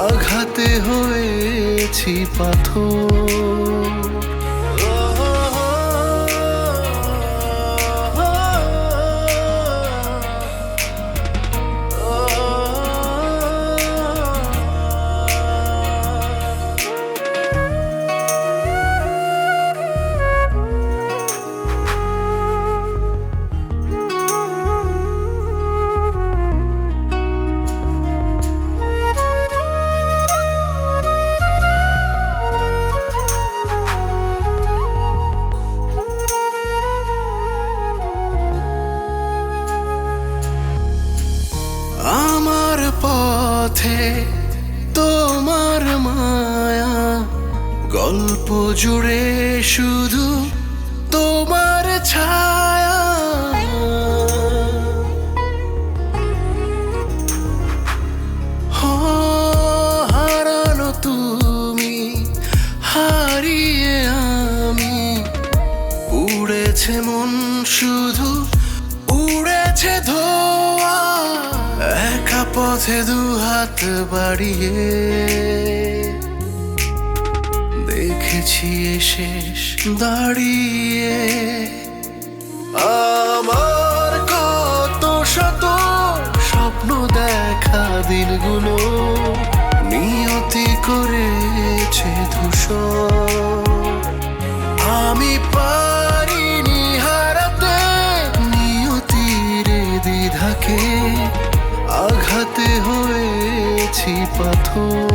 আঘাতে হয়েছি পাথর। আমার পথে তোমার মায়া, গল্প জুড়ে শুধু তোমার ছায়া। হারানো তুমি, হারিয়ে আমি, উড়েছে মন শুধু উড়েছে ধোয়া, একা পথে দুহাত বাড়িয়ে দেখেছি শেষ দাঁড়িয়ে। আমার কত শত স্বপ্ন দেখা দিনগুলো নিয়তি করেছে ধূসর, আমি পারিনি হারাতে নিয়তির দ্বিধাকে, আঘাতে হয়েছি পাথর।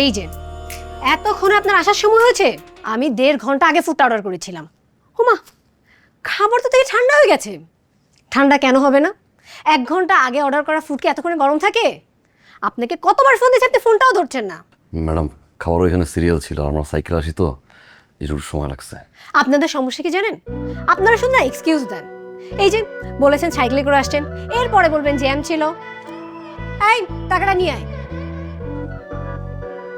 এই যে এতক্ষণ আপনার আসার সময় হয়েছে, আমি 1.5 ঘন্টা আগে ফুডটা অর্ডার করেছিলাম। হুমা, খাবার তো থেকে ঠান্ডা হয়ে গেছে। ঠান্ডা কেন হবে না? 1 ঘন্টা আগে অর্ডার করা ফুড কি এতক্ষণে গরম থাকে? আপনাকে কতবার ফোন দিয়েছি, আপনি ফোনটাও ধরছেন না। ম্যাডাম, খাবার ওইখানে সিরিয়াল ছিল, আমরা সাইকেল আসি তো একটু সময় লাগছে। আপনাদের সমস্যা কি জানেন? আপনারা শুধু না এক্সকিউজ দেন। এই যে বলেছেন সাইকেলে করে আসছেন, এরপরে বলবেন জ্যাম ছিল। এই টাকাটা নিয়ে আয়।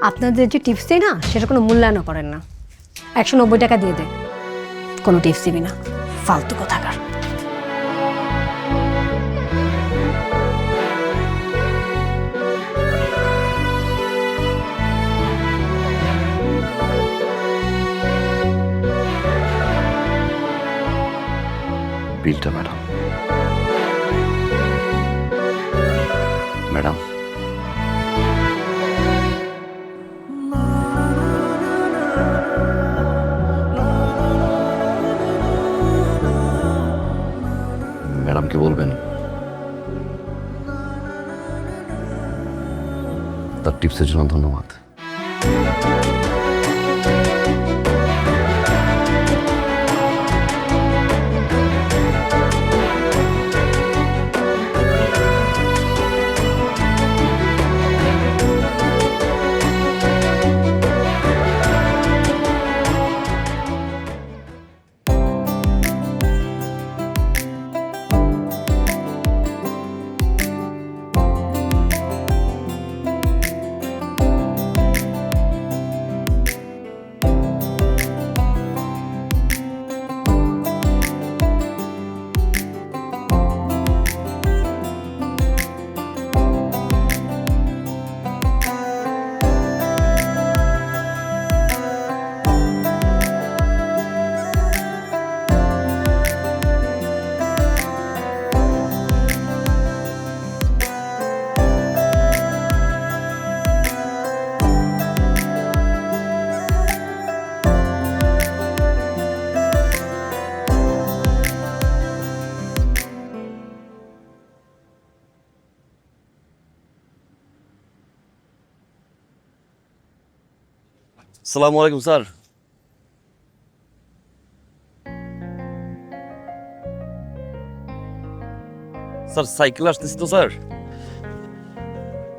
আপনাদের যে টিপস দেয় না, সেটা কোনো মূল্যায়নও করেন না। 190 টাকা দিয়ে দে, কোনো টিপস দিবি না, ফালতু কোথাকার। বিলটা ম্যাডাম। ম্যাডাম, ম্যাডামকে বলবেন তার টিপসের জন্য ধন্যবাদ। আসসালামু আলাইকুম স্যার। স্যার সাইকেল আসতেছি তো স্যার।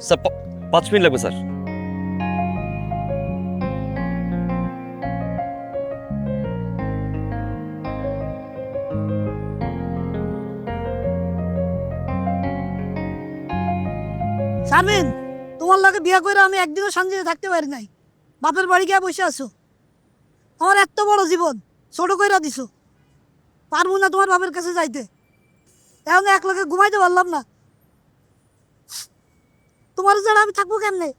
স্যার 5 মিনিট লাগবে স্যার। শারমিন, তোমার লাগে বিয়া করে আমি একদিনও শান্তিতে থাকতে পারি নাই। বাপের বাড়ি গিয়ে বসে আছো। আমার এত বড় জীবন ছোট কইরা দিছো। পারবো না তোমার বাপের কাছে যাইতে। এখন এক লোকে ঘুমাইতে পারলাম না। তোমার ছাড়া আমি থাকবো কেমনে?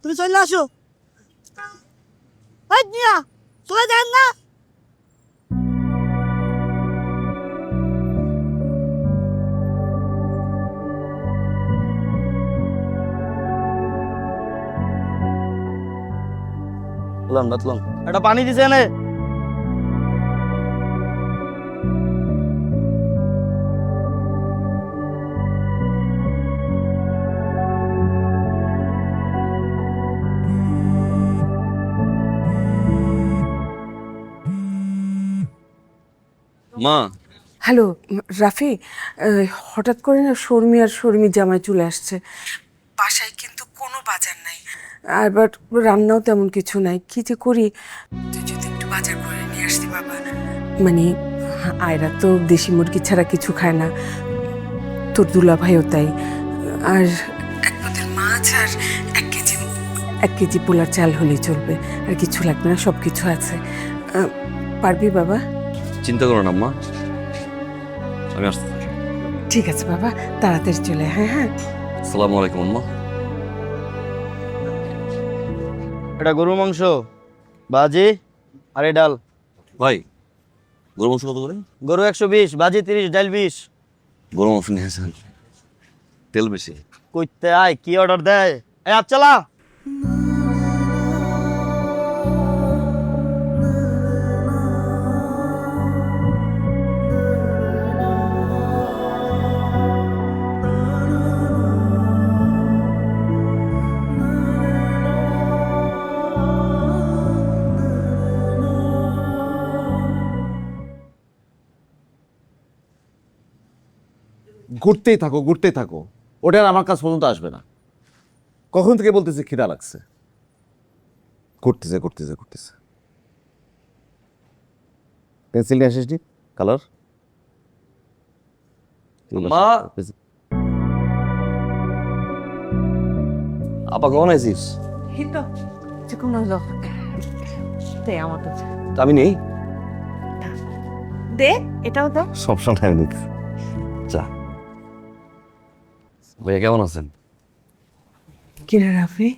তুমি চলে আসো। এই মিয়া, চলে যান না। একটা পানি দিছে এনে। মা, হ্যালো রাফি, হঠাৎ করে না শর্মি আর শর্মি জামাই চলে আসছে। বাসায় কিন্তু কোনো বাজার নাই, আর বাট রান্নাও তেমন কিছু নাই। কি যে করি, তুই যদি একটু বাজার করে নিয়ে আসতি বাবা। মানে আয়রা তো দেশি মুরগি ছাড়া কিছু খায় না, তোর দুলা ভাইও তাই। আর এক পদের মাছ আর 1 কেজি পোলার চাল হলেই চলবে, আর কিছু লাগবে না, সব কিছু আছে। পারবি বাবা? চিন্তা করো না আম্মা, আমি আসছি। ঠিক আছে বাবা, তাড়াতাড়ি চলে। হ্যাঁ হ্যাঁ। আসসালামু আলাইকুম আম্মা। এটা গরু মাংস, ভাজি আর এই ডাল। ভাই, গরু মাংস কত করে? গরু 120, ভাজি 30, ডাল 20। গরু মাংস নিয়েছেন, তেল বেশি। কইতে আয় কি অর্ডার দেয়? এই আপ চালা। ঘুরতেই থাকো, ঘুরতেই থাকো, ওটা আর আমার কাছ পর্যন্ত আসবে না। কখন থেকে বলতেছে খিদা লাগছে, ঘুরতেছে ঘুরতেছে ঘুরতেছে। পেন্সিল নিয়ে আসিস নি, কালার। মা, আপা কখন আছিস? আমার কাছে আমি নেই। দে, এটাও দাও। সবসময় আমি নিচ্ছি। যা ভাইয়া, কেমন আছেন? কিরে রাফি,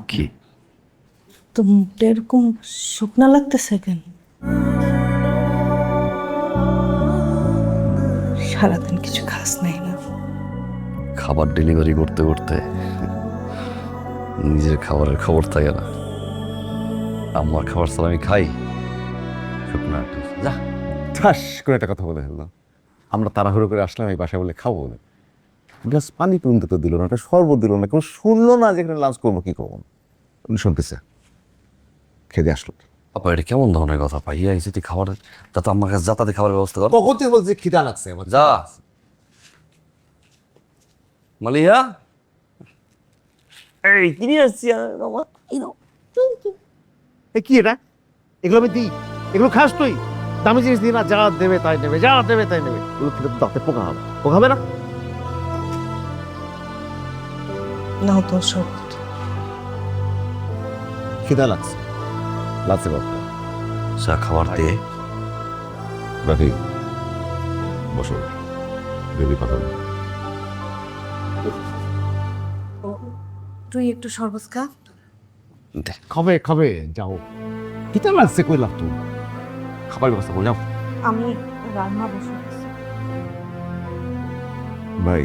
কি তো মুখটা এরকম শুকনা লাগতেছে কেন? সারাদিন কিছু খাস নাই না? খাবার ডেলিভারি করতে করতে নিজের খাবারের খবর থাকে না। আমার খাবার ছাড়া আমি খাই শুকনো একটা। যা, ঠাস করে একটা কথা বলে ফেললাম। আমরা তাড়াহুড়ো করে আসলাম এই বাসায় বলে খাবো বলে, গ্লাস পানি পর্যন্ত তো দিল না, একটা শরবত দিল না, কেউ শুনলো না যেখানে লাঞ্চ করবো কি করবো। উনি শুনতেছে, খেতে আসলো। আপা এটা কেমন ধরনের কথা? পাইয়া এসে খাবারের, তা তো আমার কাছে যাতায়াতে খাবারের ব্যবস্থা কর। কখন থেকে বলছে খিদা লাগছে আমার। যা মালিয়া, এই কি নিয়ে আসছি বাবা? কি এটা? এগুলো আমি দিই? এগুলো খাস তুই? দামি জিনিস দিই না, যা দেবে তাই নেবে, যা দেবে তাই নেবে। এগুলো খেলে তো দাঁতে পোকা হবে, পোকা হবে না? নাও তো সব। খিদা লাগছে, লাগছে বাবা। যা খাবার দে। রাখি, বসো, বেবি কথা বলো। তুই একটু শরবত খা। খাবে খাবে, যাও। খিদা লাগছে কইলাম তো, খাবার ব্যবস্থা করে যাও। আমি রান্না বসে আছি। ভাই,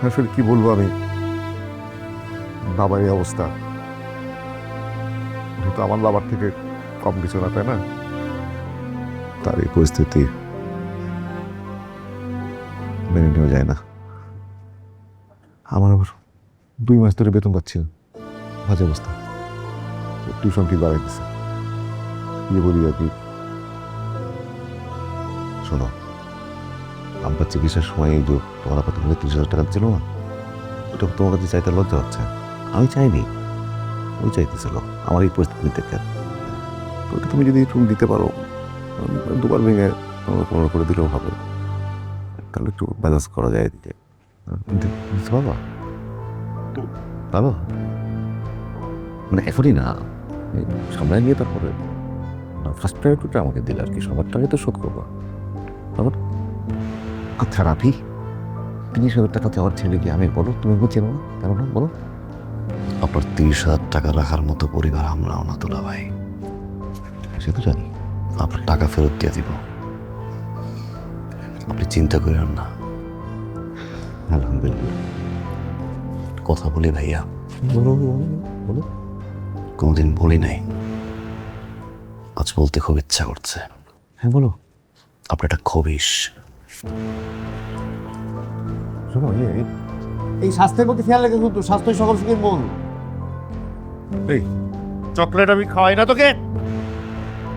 আসলে কি বলবো আমি, বাবার এই অবস্থা, উনি তো আমার বাবার থেকে কম কিছু না, তাই না? তার এই পরিস্থিতি মেনে নেওয়া যায় না। আমার আবার 2 মাস ধরে বেতন পাচ্ছি না, বাজে অবস্থা। টিউশন ফি বাড়াই দিচ্ছে, কি বলি আর কি। শোনো, আব্বার চিকিৎসার সময় এই যে তোমার আপাতত 30,000 টাকা ছিল না, ওটা তোমার কাছে চাইতে লজ্জা হচ্ছে। আমি চাইনি, ওই চাইতেছিল আমার এই পরিস্থিতি দেখে। তো ওটা তুমি যদি একটু দিতে পারো, 2বার ভেঙে 15 করে দিলেও হবে, তাহলে একটু ব্যালেন্স করা যায় দিতে। দিতে পারবা? পারবা মানে এখনই না, সামনে নিয়ে তারপরে ফার্স্ট প্রায়োরিটিটা আমাকে দিলে আর কি, সবার টাকা তো শোধ করবো। তারপর থেরাপি 30,000 টাকা আমার ছেলেকে আমি বলো, তুমি বুঝছো না কেন না বলো? আপনার 30,000 টাকা রাখার মতো পরিবার আমরাও না দুলা ভাই। সে তো জানি। আপনার টাকা ফেরত দিয়ে দিব, আপনি চিন্তা করেন না। আলহামদুলিল্লাহ। কথা বলি ভাইয়া, বলো বলো। কোনোদিন বলি নাই, আজ বলতে খুব ইচ্ছা করছে। হ্যাঁ বলো। আপনি একটা খবিশ। শোনো, এই স্বাস্থ্যের প্রতি খেয়াল রেখে কিন্তু, স্বাস্থ্যই সকল সুখের মূল। এই চকলেট আমি খাওয়াই না তোকে,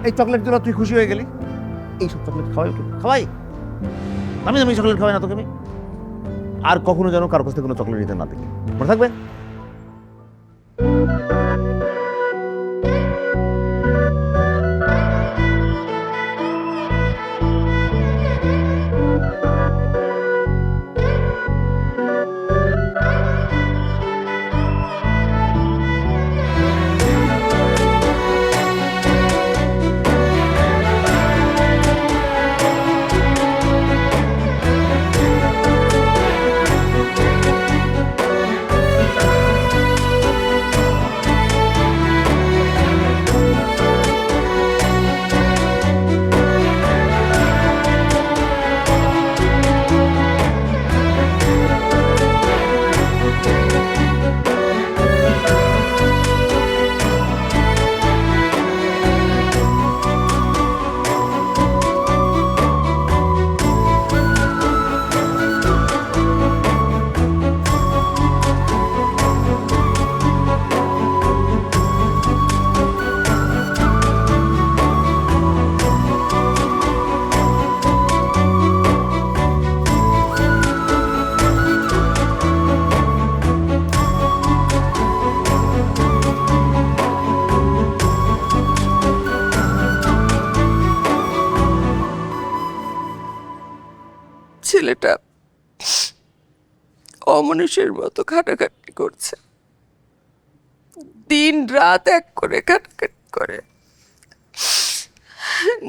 এই চকলেট দিলা তুই খুশি হয়ে গেলি? এইসব চকলেট খাওয়াই তো খাওয়াই আমি চকলেট খাওয়াই না তোকে আমি। আর কখনো যেন কারো কাছ থেকে কোনো চকলেট নিতে না দেখি, মনে থাকবে? ছেলেটা অমনুষ্যের মতো খাটাখাটি করছে, দিন রাত এক করে খাটাখাটি করে,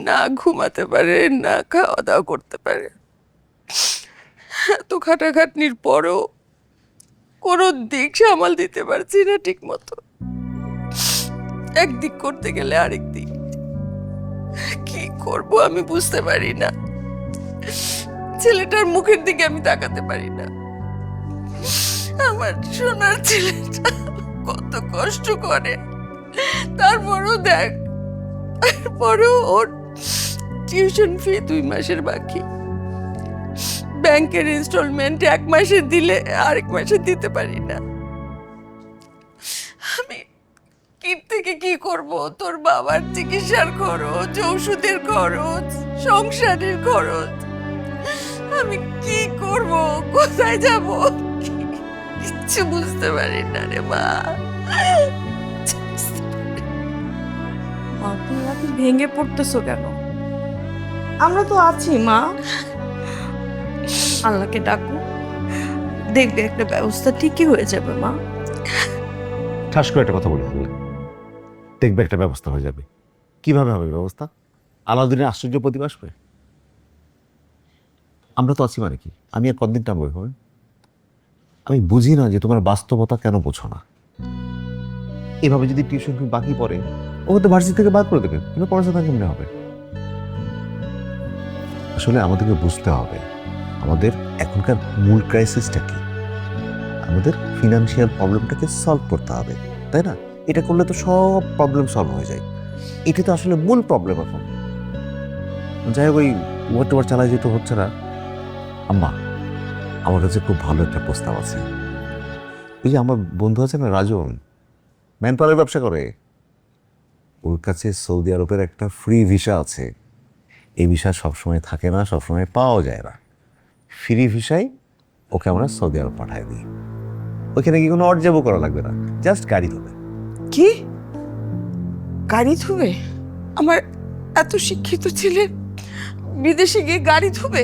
না ঘুমাতে পারে না খাওয়া দাওয়া করতে পারে। এত খাটাখাটনির পরেও কোনো দিক সামাল দিতে পারছি না ঠিক মতো, একদিক করতে গেলে আরেক দিক। কি করব আমি বুঝতে পারি না, ছেলেটার মুখের দিকে আমি তাকাতে পারি না। আমার সোনার ছেলেটা কত কষ্ট করে, তারপরও দেখ, তারপরেও ওর টিউশন ফি 2 মাসের বাকি, ব্যাংকের ইনস্টলমেন্ট 1 মাসে দিলে আরেক মাসে দিতে পারি না। আমি কি থেকে কি করব? তোর বাবার চিকিৎসার খরচ, ওষুধের খরচ, সংসারের খরচ, আমি কি করব? কোথায় যাব? কিচ্ছু বুঝতে পারি না রে মা। তুমি ভেঙে পড়তেছো কেন? আমরা তো আছি মা, আল্লাহকে ডাকো, দেখবে একটা ব্যবস্থা ঠিকই হয়ে যাবে মা। ঠাস করে একটা কথা বলে ফেললে, দেখবে একটা ব্যবস্থা হয়ে যাবে। কিভাবে হবে ব্যবস্থা? আলাউদ্দিনের আশ্চর্য প্রতিভা আসবে। আমরা তো আছি মানে কি, আমি আর কতদিন টানবো এভাবে? আমি বুঝি না যে তোমার বাস্তবতা কেন বোঝো না। এভাবে যদি টিউশন ফি বাকি পড়ে, ওকে তো ভার্সিটি থেকে বাদ করে দেবে, কিন্তু পড়াশোনা কেমনে হবে? আসলে আমাদেরকে বুঝতে হবে আমাদের এখনকার মূল ক্রাইসিসটা কি। আমাদের ফিনান্সিয়াল প্রবলেমটাকে সলভ করতে হবে, তাই না? এটা করলে তো সব প্রবলেম সলভ হয়ে যায়। এটা তো আসলে মূল প্রবলেম এখন। যাই হোক, ওই ওয়ার টোয়ার চালায় যেতে হচ্ছে না। আম্মা, আমার কাছে খুব ভালো একটা প্রস্তাব আছে। ওই যে আমার বন্ধু আছে না রাজন, ম্যান পাওয়ারের ব্যবসা করে, ওর কাছে সৌদি আরবের একটা ফ্রি ভিসা আছে। এই ভিসা সবসময় থাকে না, সবসময় পাওয়া যায় না। ফ্রি ভিসায় ওকে আমরা সৌদি আরব পাঠাই দিই। ওইখানে কি কোনো অর্জাবও করা লাগবে না, জাস্ট গাড়ি ধরে। কি গাড়ি ধুবে? আমার এত শিক্ষিত ছেলে বিদেশে গিয়ে গাড়ি ধুবে?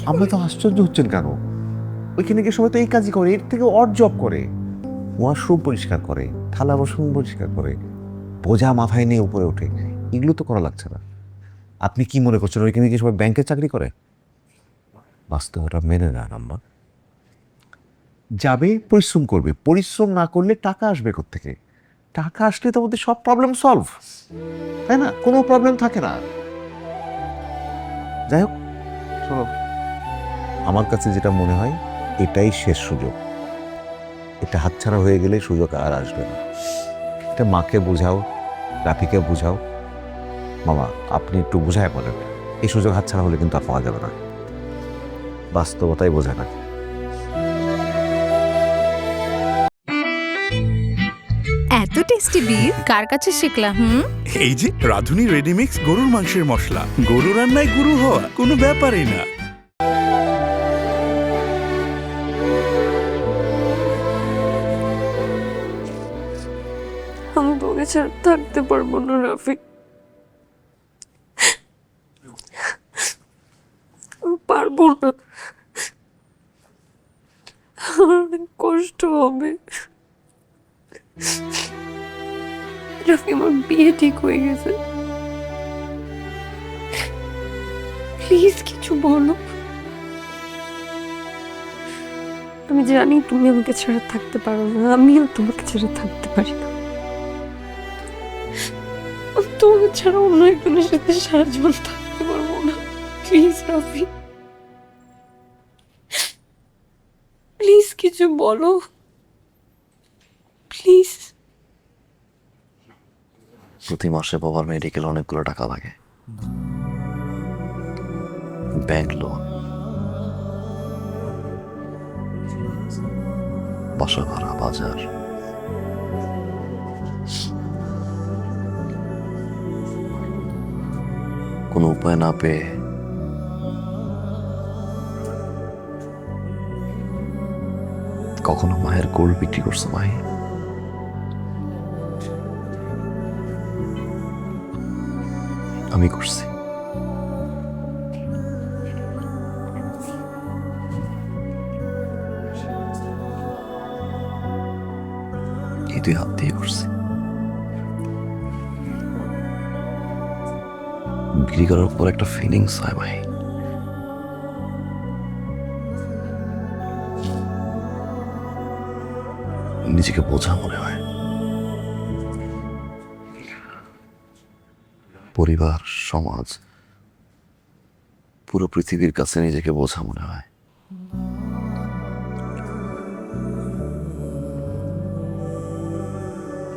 আমরা তো আশ্চর্য হচ্ছেন কেন? ওইখানে গিয়ে সবাই তো এই কাজই করে, এর থেকে অড জব করে। ওয়াশরুম পরিষ্কার করে, থালা বাসন পরিষ্কার করে, বোঝা মাথায় নিয়ে উপরে ওঠে, এগুলো তো করা লাগছে না। আপনি কি মনে করছেন ওইখানে গিয়ে সবাই ব্যাংকে চাকরি করে? বাস্তবতা মেনে নেন আম্মা। যাবে, পরিশ্রম করবে, পরিশ্রম না করলে টাকা আসবে কোত্থেকে? টাকা আসলে তো আমাদের সব প্রবলেম সলভ, তাই না? কোনো প্রবলেম থাকে না। যাই হোক, শোনো, আমার কাছে যেটা মনে হয় এটাই শেষ সুযোগ। এটা হাতছাড়া হয়ে গেলে সুযোগ আর আসবে না। এটা মাকে বোঝাও, রাফিকে বোঝাও। মামা, আপনি একটু বোঝায় বলেন, এই সুযোগ হাতছাড়া হলে কিন্তু আর পাওয়া যাবে না। বাস্তবতাই বোঝায় না। এত টেস্টি বিফ কার কাছে শিখলা? এই যে রাঁধুনি রেডিমিক্স গরুর মাংসের মশলা, গরু রান্নায় গুরু হওয়া কোনো ব্যাপারই না। আমি তোকে ছাড়া থাকতে পারবো না রাফি, আমি পারবো না, আমার অনেক কষ্ট হবে। রাফি, আমার বিয়ে ঠিক হয়ে গেছে, প্লিজ কিছু বলো। আমি জানি তুমি আমাকে ছাড়া থাকতে পারো না, আমিও তোমাকে ছাড়া থাকতে পারি না। তোমাকে ছাড়া অন্য একজনের সাথে সারা জীবন থাকতে পারবো না। প্লিজ রাফি, প্লিজ কিছু বলো, প্লিজ। প্রতি মাসে বাবার মেডিকেল অনেকগুলো টাকা লাগে, ব্যাংক লোন, বাসা ভাড়া, বাজার। কোনো উপায় না পেয়ে কখনো মায়ের গোল্ড বিক্রি করছো ভাই? আমি করছি। এই দুই হাত দিয়ে করছি। বিক্রি করার পর একটা ফিলিংস হয় ভাই, নিজেকে বোঝা মনে হয়। পরিবার, সমাজ, পুরো পৃথিবীর কাছে নিজেকে বোঝা মনে হয়।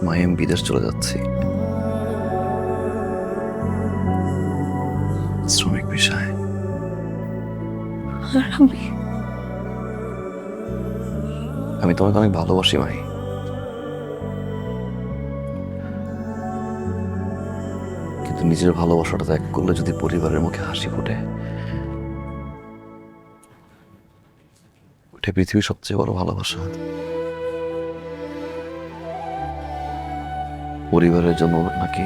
মায়েম বিদেশ চলে যাচ্ছি শ্রমিক বিষয়। আর আমি তোমাকে অনেক ভালোবাসি মাই। কিন্তু নিজের ভালোবাসাটা ত্যাগ করলে যদি পরিবারের মুখে হাসি ফোটে, ওটা পৃথিবীর সবচেয়ে বড় ভালোবাসা। পরিবারের জন্য নাকি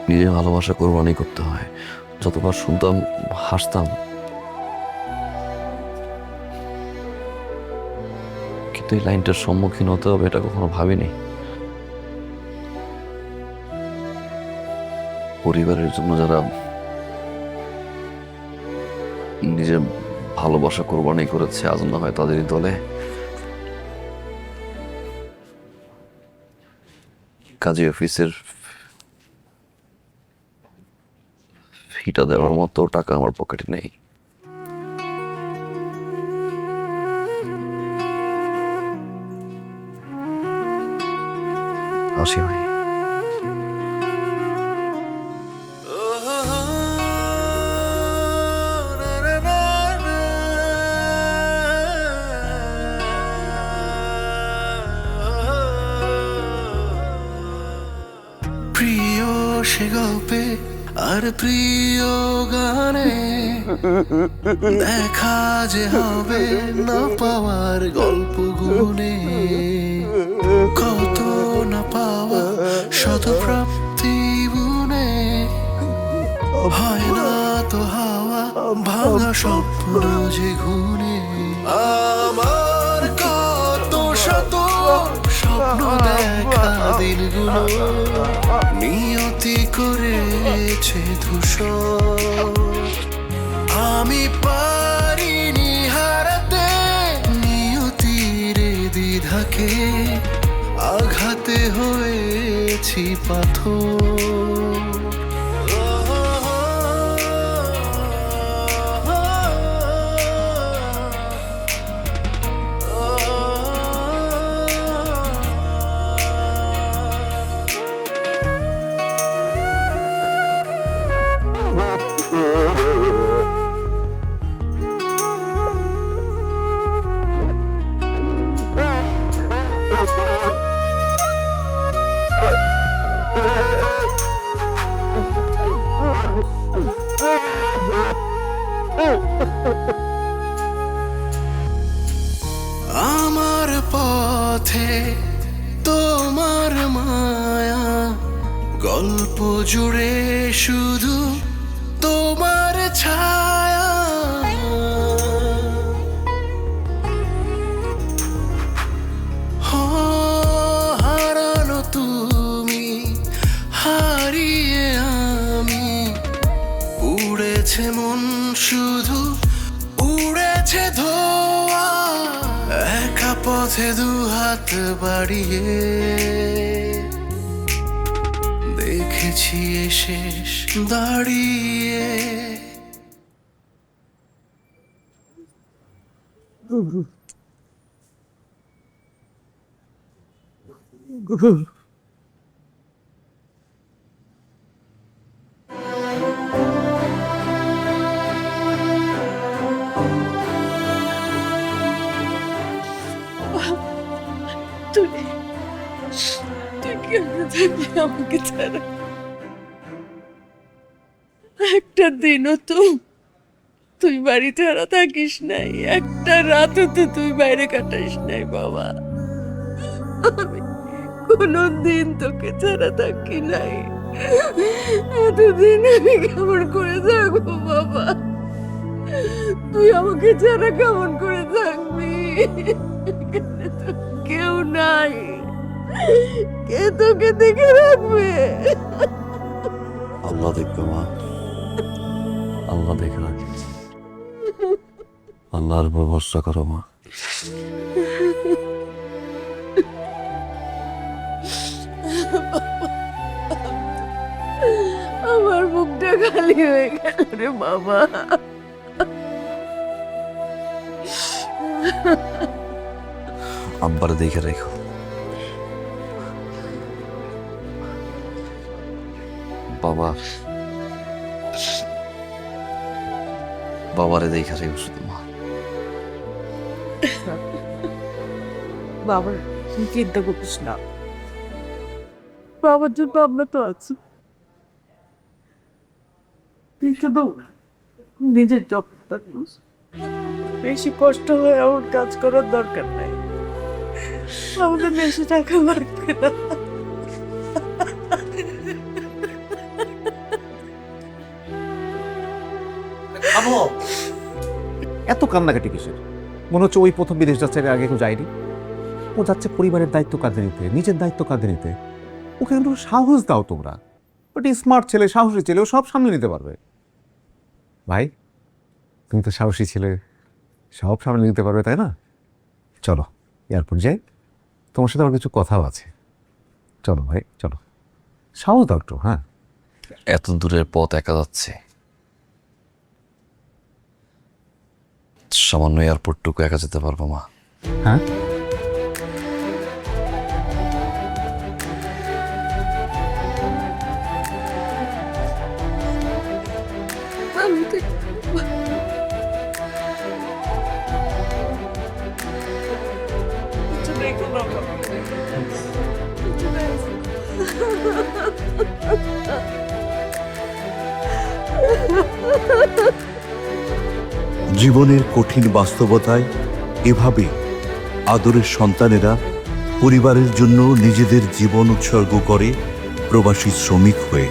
নিজের ভালোবাসা কোরবানি করতে হয়। যতবার শুনতাম হাসতাম, কিন্তু এই লাইনটার সম্মুখীন হতে হবে এটা কখনো ভাবিনি। পরিবারের জন্য যারা নিজের ভালোবাসা কোরবানি করেছে, আজ না হয় তাদেরই দলে কাজী অফিসের ফিটা দেওয়ার মতো টাকা আমার পকেটে নেই। আসি ভাই। সে গল্পে আর প্রিয় গানে দেখা যে হবে না পাওয়ার গল্প গুনে কত না পাওয়া শত প্রাপ্তি বুনে হয় না তো হাওয়া ভাঙা স্বপ্ন যে ঘুনে আমার কত শত স্বপ্ন দেখা দিনগুলো নিয়তি করেছে ধূসর আমি পারিনি হারাতে নিয়তির দ্বিধাকে আঘাতে হয়েছি পাথর আমার পথে তোমার মায়া গল্প জুড়ে শুধু তোমার ছায়া হারানো তুমি হারিয়ে আমি উড়েছে মন শুধু উড়েছে ধোয়া একা পথে দু হাত বাড়িয়ে দেখেছি এ শেষ দাঁড়িয়ে তুই কেমন থাকবি আমাকে ছাড়া? একটা দিনও তো তুই বাড়িতে আর থাকিস নাই, একটা রাতও তো তুই বাইরে কাটাইস নাই বাবা। আমি কোনদিন তোকে ছাড়া থাকি নাই, এতদিন আমি কেমন করে থাকবো বাবা? তুই আমাকে ছাড়া কেমন করে থাকবি? এখানে তো কেউ নাই, কে তোকে দেখে রাখবে? আল্লাহ দেখবে মা, আল্লাহ দেখে রাখে। আল্লাহর উপর ভরসা করো মা। আমার বুকটা খালি হয়ে গেল রে বাবা। আব্বার দেখে রেখো। বাবা, বাবারে দেখে রেখো শুধু মা। বাবার চিন্তা করিস না, বাবার জন্য আমরা তো আছি। তুই শুধু নিজের যত্নটা নিস, বেশি কষ্ট হয় আমার কাজ করার দরকার নাই, আমাদের বেশি টাকা লাগবে না। এত কান্নাকাটি কিসের? মনে হচ্ছে ওই প্রথম বিদেশ যাচ্ছে, আগে কেউ যায়নি। ও যাচ্ছে পরিবারের দায়িত্ব কাঁধে নিতে, নিজের দায়িত্ব কাঁধে নিতে। ওকে একটু সাহস দাও তোমরা। ওটি স্মার্ট ছেলে, সাহসী ছেলে, ও সব সামনে নিতে পারবে। ভাই, তুমি তো সাহসী ছেলে, সব সামনে নিতে পারবে, তাই না? চলো এয়ারপোর্ট যাই, তোমার সাথে আমার কিছু কথাও আছে। চলো ভাই, চলো। সাহস দাও একটু। হ্যাঁ, এত দূরের পথ একা যাচ্ছে, সামান্য এয়ারপোর্টটুকু একা যেতে পারবো মা? হ্যাঁ, জীবনের কঠিন বাস্তবতায় এভাবে আদরের সন্তানেরা পরিবারের জন্য নিজেদের জীবন উৎসর্গ করে প্রবাসী শ্রমিক হয়ে।